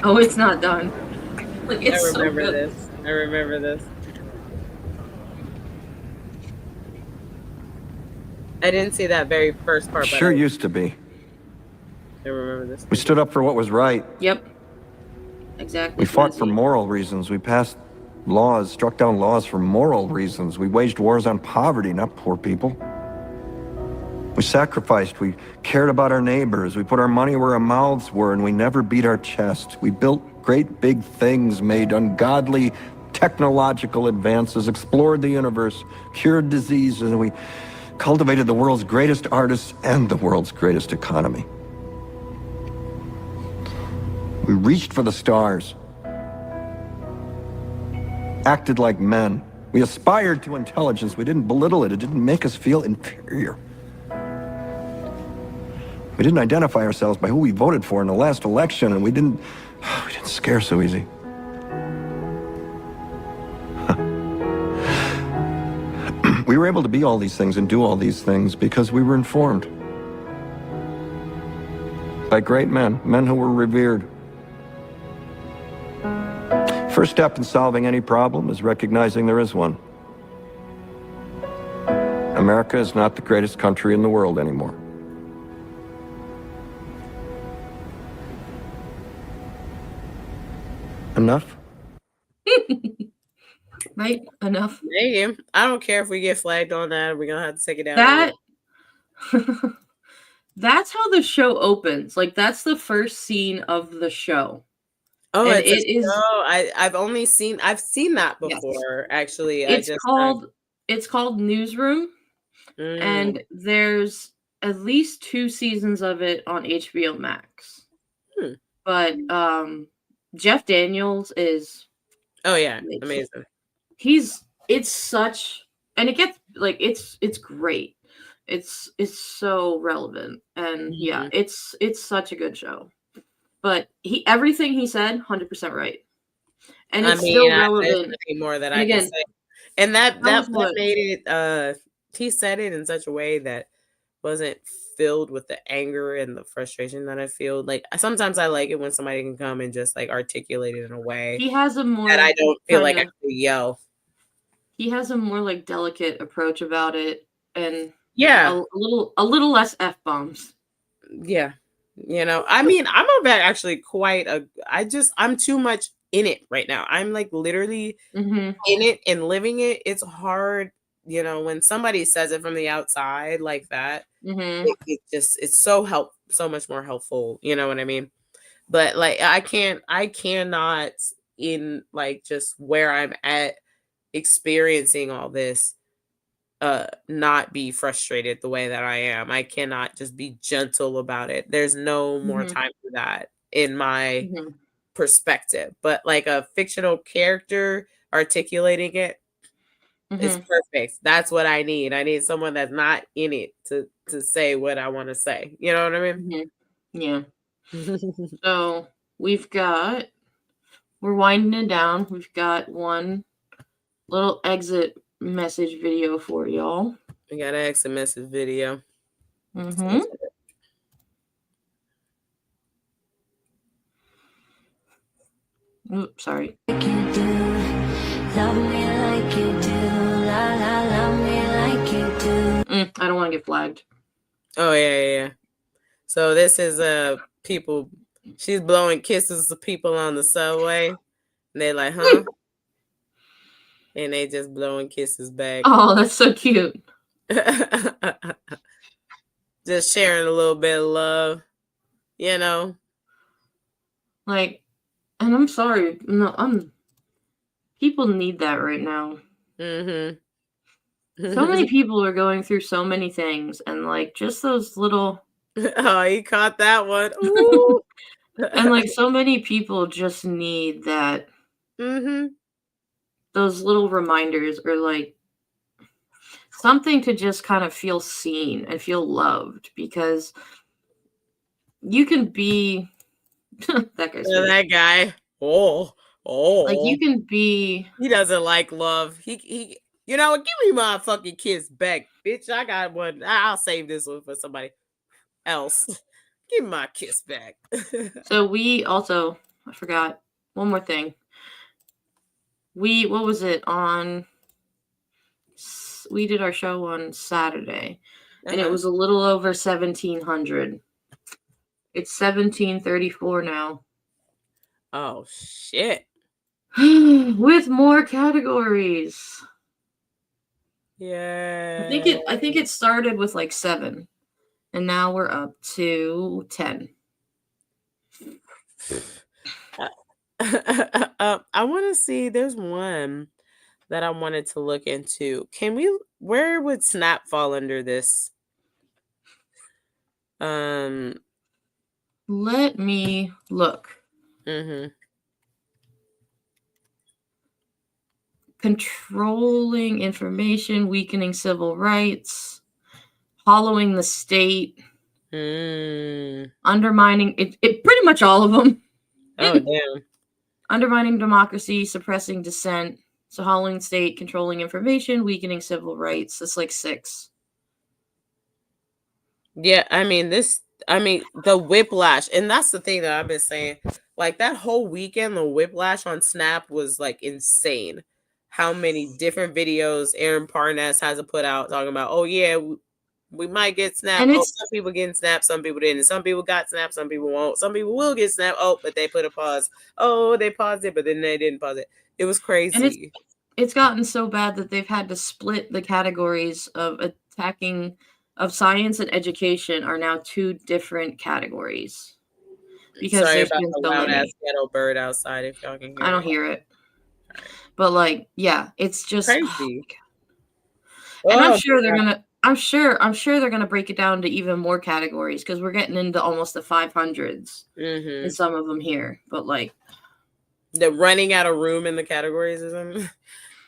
Oh, it's not done. Like, it's I remember so good. this. I remember this. I didn't see that very first part, but Sure used to be. I remember this. We stood up for what was right. Yep. Exactly. We fought for moral reasons. We passed laws, struck down laws for moral reasons. We waged wars on poverty, not poor people. We sacrificed. We cared about our neighbors. We put our money where our mouths were, and we never beat our chest. We built great big things, made ungodly technological advances, explored the universe, cured diseases, and we cultivated the world's greatest artists and the world's greatest economy. We reached for the stars, acted like men. We aspired to intelligence. We didn't belittle it. It didn't make us feel inferior. We didn't identify ourselves by who we voted for in the last election, and we didn't scare so easy. We were able to be all these things and do all these things because we were informed by great men, men who were revered. First step in solving any problem is recognizing there is one. America is not the greatest country in the world anymore. Enough? Right? Enough. Maybe. I don't care if we get flagged on that. We're gonna have to take it down. That that's how the show opens. Like, that's the first scene of the show. Oh, And it's it is. I've seen that before, actually. It's called Newsroom, and there's at least 2 seasons of it on HBO Max. But Jeff Daniels is amazing. It's such, and it gets like it's great. It's so relevant, and yeah, it's such a good show. But everything he said, 100% right, and it's still relevant. There's nothing more that I can say. And that made it. He said it in such a way that wasn't filled with the anger and the frustration that I feel. Like, sometimes I like it when somebody can come and just like articulate it in a way he has a more that I don't feel like I have to yell. He has a more like delicate approach about it, and yeah, a little less F-bombs. Yeah. You know, I mean, I'm actually quite I'm too much in it right now. I'm like literally in it and living it. It's hard, you know, when somebody says it from the outside like that. It's so much more helpful. You know what I mean? But like, I cannot in like just where I'm at experiencing all this, not be frustrated the way that I am. I cannot just be gentle about it. There's no more time for that in my perspective. But like a fictional character articulating it is perfect. That's what I need. I need someone that's not in it to say what I want to say. You know what I mean? Yeah. So we're winding it down. We've got one little exit message video for y'all. We got an exit message video. Oops, sorry. Love me like you do, la la, love me like you do. I don't want to get flagged. Oh yeah. So this is people. She's blowing kisses to people on the subway. And they're like, huh? And they just blowing kisses back. Oh, that's so cute. Just sharing a little bit of love, you know. Like, And I'm sorry, no, people need that right now. Mm-hmm. So many people are going through so many things, and like just those little. Oh, he caught that one. Ooh. And like so many people just need that. Mm-hmm. Those little reminders, or like something to just kind of feel seen and feel loved, because you can be that guy's That guy. Oh. like you can be. He doesn't like love. He you know what? Give me my fucking kiss back, bitch. I got one. I'll save this one for somebody else. Give me my kiss back. So we also, I forgot one more thing. What was it on? We did our show on Saturday, and it was a little over 1,700. It's 1,734 now. Oh shit. With more categories. Yeah. I think it started with like 7, and now we're up to 10. I want to see. There's one that I wanted to look into. Where would Snap fall under this? Let me look. Mm-hmm. Controlling information, weakening civil rights, hollowing the state, undermining it. Pretty much all of them. Oh damn. Undermining democracy, suppressing dissent. So hollowing the state, controlling information, weakening civil rights. That's like 6. Yeah, I mean the whiplash, and that's the thing that I've been saying. Like that whole weekend, the whiplash on Snap was like insane. How many different videos Aaron Parnas has to put out talking about, oh yeah, we might get Snap. And Oh, some people getting Snap, some people didn't. Some people got Snap, some people won't. Some people will get Snap. Oh, but they put a pause. Oh, they paused it, but then they didn't pause it. It was crazy. And it's gotten so bad that they've had to split the categories of attacking of science and education are now 2 different categories. Because Sorry there's about been the so loud many. ass ghetto bird outside. If y'all can hear I don't hear it. But like, yeah, it's just crazy. And I'm sure they're gonna break it down to even more categories, because we're getting into almost the 500s in some of them here. But like, they're running out of room in the categories or something.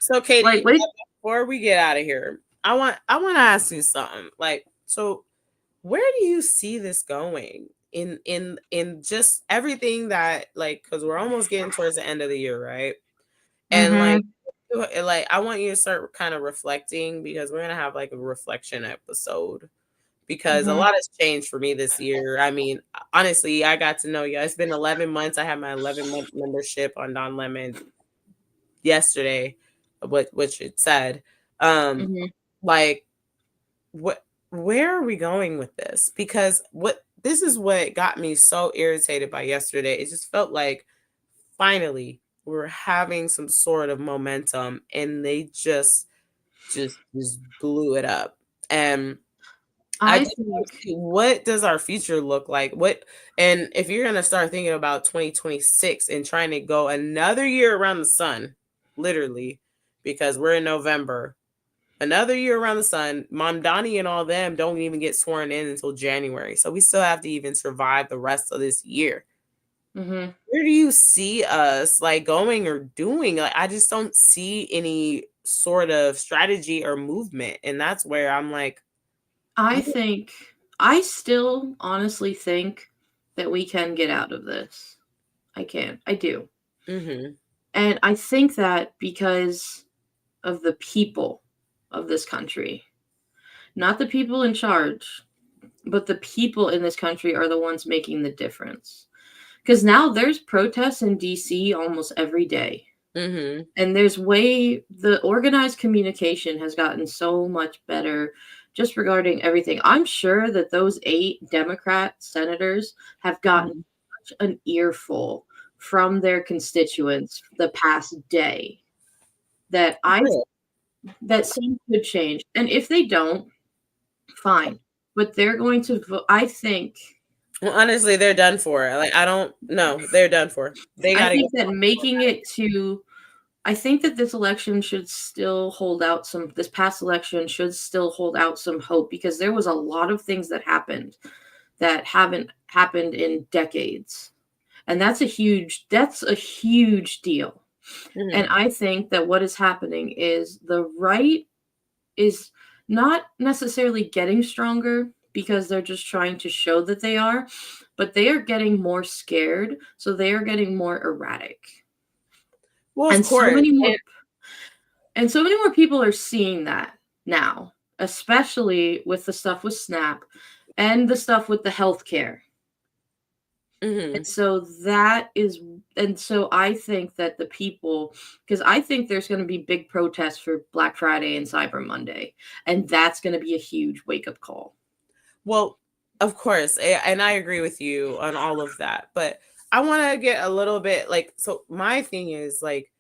So Katie, before we get out of here, I want to ask you something. Like, so where do you see this going in just everything that, like, because we're almost getting towards the end of the year, right? And like I want you to start kind of reflecting, because we're gonna have like a reflection episode, because a lot has changed for me this year. I mean, honestly, I got to know you. It's been 11 months. I had my 11-month membership on Don Lemon yesterday, which it said. Like, where are we going with this? Because this is what got me so irritated by yesterday. It just felt like finally we're having some sort of momentum, and they just blew it up. And I just want to see, what does our future look like? And if you're gonna start thinking about 2026 and trying to go another year around the sun, literally, because we're in November, another year around the sun, Mamdani and all them don't even get sworn in until January. So we still have to even survive the rest of this year. Where do you see us like going or doing? Like, I just don't see any sort of strategy or movement. And that's where I'm like, I still honestly think that we can get out of this. I do. And I think that because of the people of this country, not the people in charge, but the people in this country are the ones making the difference. Because now there's protests in DC almost every day. And the organized communication has gotten so much better just regarding everything. I'm sure that those 8 Democrat senators have gotten such an earful from their constituents the past day that that some could change. And if they don't, fine. But they're going to vote. I think Well, honestly, they're done for. Like, I don't know. They're done for. They I gotta think get. that making it to, I think that this election should still hold out some, this past election should still hold out some hope, because there was a lot of things that happened that haven't happened in decades. And that's a huge deal. And I think that what is happening is the right is not necessarily getting stronger because they're just trying to show that they are, but they are getting more scared, so they are getting more erratic. Well, and of course. so many more people are seeing that now, especially with the stuff with SNAP and the stuff with the healthcare. And so I think that the people, because I think there's going to be big protests for Black Friday and Cyber Monday, and that's going to be a huge wake-up call. Well, of course, and I agree with you on all of that, but I want to get a little bit like, so my thing is like,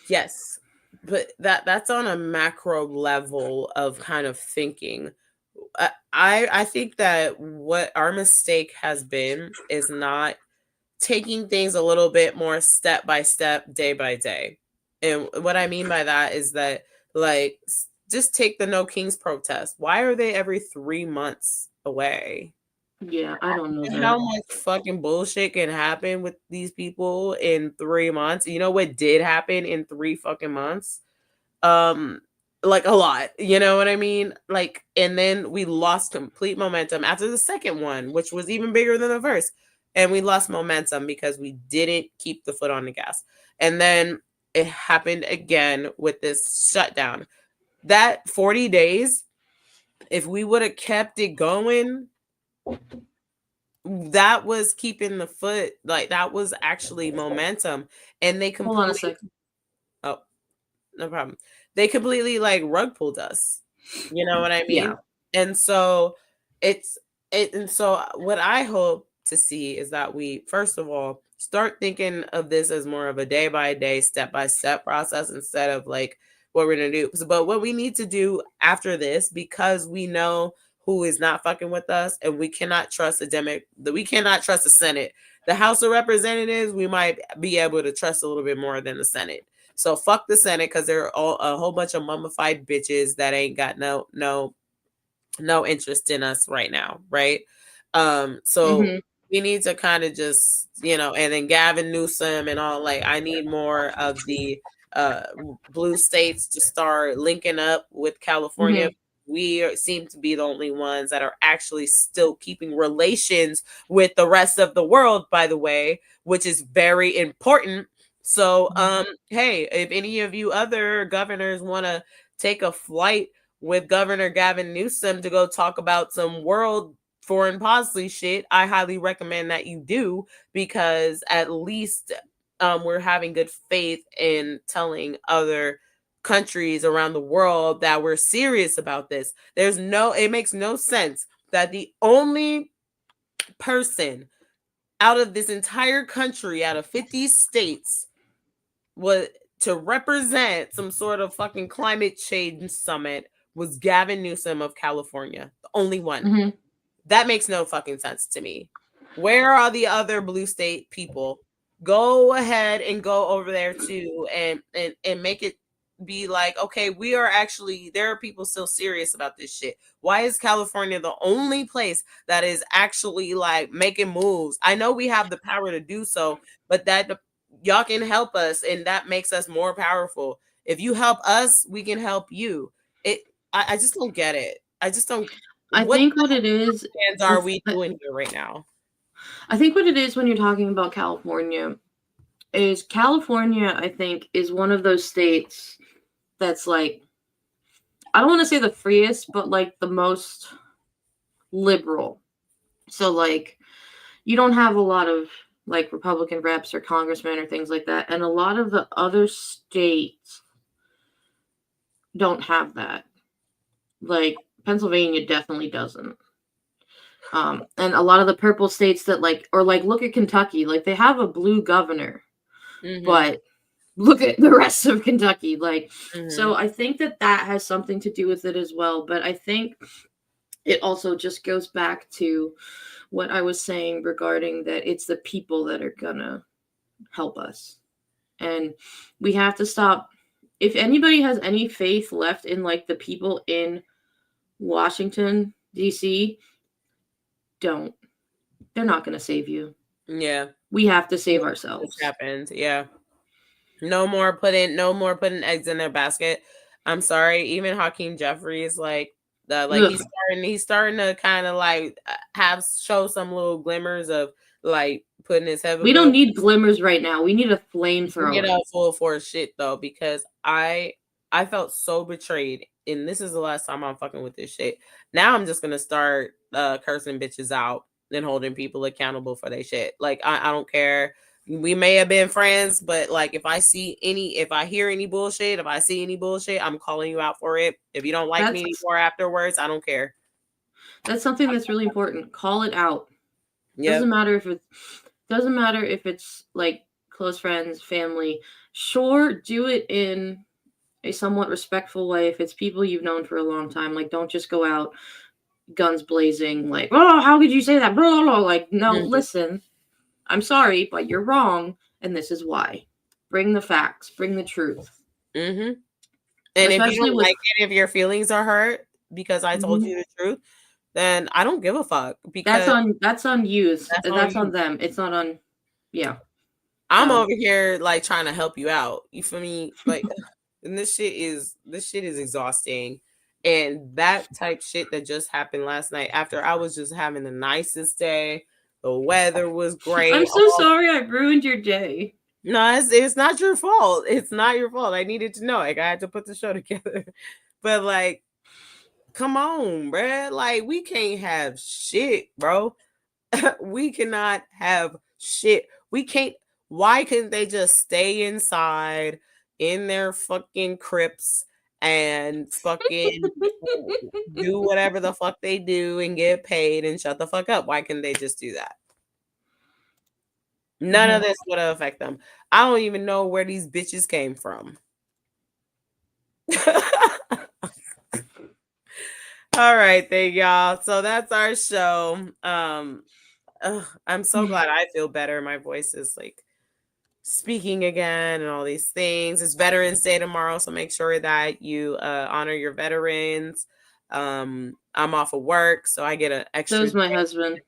yes, but that's on a macro level of kind of thinking. I think that what our mistake has been is not taking things a little bit more step by step, day by day. And what I mean by that is that, like, just take the No Kings protest. Why are they every 3 months away? Yeah, I don't know How much fucking bullshit can happen with these people in 3 months? You know what did happen in 3 fucking months? Like a lot, you know what I mean? Like, and then we lost complete momentum after the second one, which was even bigger than the first. And we lost momentum because we didn't keep the foot on the gas. And then it happened again with this shutdown. That 40 days, if we would have kept it going, that was keeping the foot, like that was actually momentum. And they Hold on a completely, second. oh, no problem. They completely like rug pulled us. You know what I mean? Yeah. And so and so what I hope to see is that we first of all start thinking of this as more of a day by day, step by step process instead of like what we're gonna do. But what we need to do after this, because we know who is not fucking with us, and we cannot trust we cannot trust the Senate. The House of Representatives, we might be able to trust a little bit more than the Senate. So fuck the Senate, because they're all a whole bunch of mummified bitches that ain't got no interest in us right now, right? So we need to kind of just, and then Gavin Newsom and all, like, I need more of the blue states to start linking up with California. We seem to be the only ones that are actually still keeping relations with the rest of the world, by the way, which is very important. So, hey, if any of you other governors want to take a flight with Governor Gavin Newsom to go talk about some world foreign policy shit, I highly recommend that you do, because at least we're having good faith in telling other countries around the world that we're serious about this. It makes no sense that the only person out of this entire country, out of 50 states, was to represent some sort of fucking climate change summit was Gavin Newsom of California. The only one. That makes no fucking sense to me. Where are the other blue state people? Go ahead and go over there too, and make it be like, okay, there are people still serious about this shit. Why is California the only place that is actually like making moves? I know we have the power to do so, but that y'all can help us, and that makes us more powerful. If you help us, we can help you. I just don't get it. I just don't. I think what it is Are we doing here right now? I think what it is when you're talking about California is California, I think, is one of those states that's like, I don't want to say the freest, but like the most liberal. So like you don't have a lot of like Republican reps or congressmen or things like that. And a lot of the other states don't have that. Like Pennsylvania definitely doesn't. And a lot of the purple states that look at Kentucky, like they have a blue governor, but look at the rest of Kentucky. So I think that has something to do with it as well. But I think it also just goes back to what I was saying regarding that it's the people that are gonna help us. And we have to stop. If anybody has any faith left in like the people in Washington, D.C., don't. They're not going to save you. Yeah. We have to save ourselves. This happened. Yeah. No more putting eggs in their basket. I'm sorry. Even Hakeem Jeffries, like he's starting to kind of like show some little glimmers of like putting his head. We don't need glimmers right now. We need a flamethrower. Get out full force shit though, because I felt so betrayed, and this is the last time I'm fucking with this shit. Now I'm just gonna start cursing bitches out and holding people accountable for their shit. Like I don't care. We may have been friends, but like if I hear any bullshit, if I see any bullshit, I'm calling you out for it. If you don't like me anymore afterwards, I don't care. That's something that's really important. Call it out. Yeah. Doesn't matter if it's like close friends, family. Sure, do it in a somewhat respectful way. If it's people you've known for a long time, like don't just go out guns blazing, like, oh, how could you say that? Blah, blah, blah. Like, no, listen. I'm sorry, but you're wrong, and this is why. Bring the facts. Bring the truth. Mm-hmm. And if you don't like it, if your feelings are hurt because I told you the truth, then I don't give a fuck. Because that's on you. That's on them. It's not on. Yeah. I'm over here like trying to help you out. You feel me? Like, and this shit is exhausting. And that type shit that just happened last night after I was just having the nicest day. The weather was great. I'm so sorry I ruined your day. No, it's not your fault. It's not your fault. I needed to know. Like, I had to put the show together. But, like, come on, bruh. Like, we can't have shit, bro. We cannot have shit. We can't. Why couldn't they just stay inside in their fucking crypts and fucking do whatever the fuck they do and get paid and shut the fuck up? Why couldn't they just do that? None of this would affect them. I don't even know where these bitches came from. All right, thank y'all. So that's our show. I'm so glad I feel better. My voice is like speaking again and all these things. It's Veterans Day tomorrow, so make sure that you honor your veterans. I'm off of work, so I get an extra. So is my husband.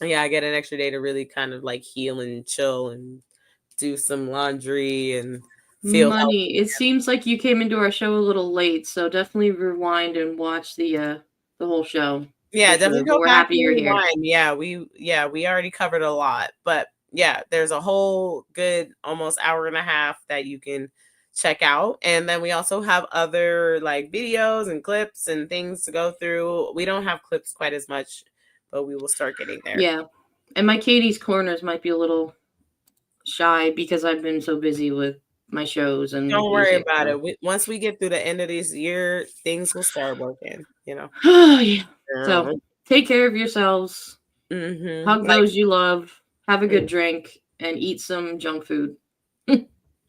Yeah, I get an extra day to really kind of like heal and chill and do some laundry and feel Money. It seems like you came into our show a little late, so definitely rewind and watch the whole show. Yeah, definitely go We're back happy you're here. rewind. Yeah, we already covered a lot, but yeah, there's a whole good almost hour and a half that you can check out. And then we also have other like videos and clips and things to go through. We don't have clips quite as much, but we will start getting there. Yeah. And my Katie's Corners might be a little shy because I've been so busy with my shows and don't worry about it. Once we get through the end of this year, things will start working, you know. Yeah. So take care of yourselves. Mm-hmm. Hug those you love. Have a good drink and eat some junk food.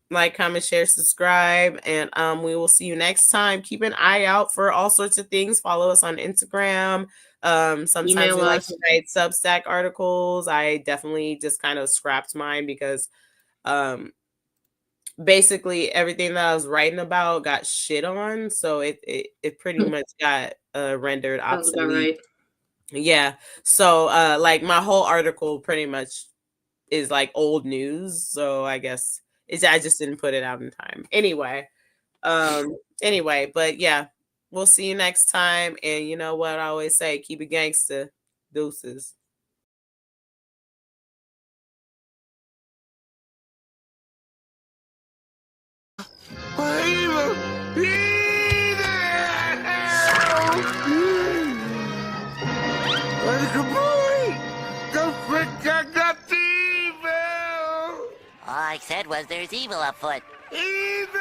Like, comment, share, subscribe, and we will see you next time. Keep an eye out for all sorts of things. Follow us on Instagram. Sometimes Email we like us. to write Substack articles. I definitely just kind of scrapped mine because basically everything that I was writing about got shit on, so it pretty much got rendered obsolete. Sounds about right. Yeah, so like my whole article pretty much is like old news, so I guess I just didn't put it out in time. Anyway, but yeah, we'll see you next time. And you know what I always say, keep it gangsta. Deuces. All I said was there's evil afoot. Evil!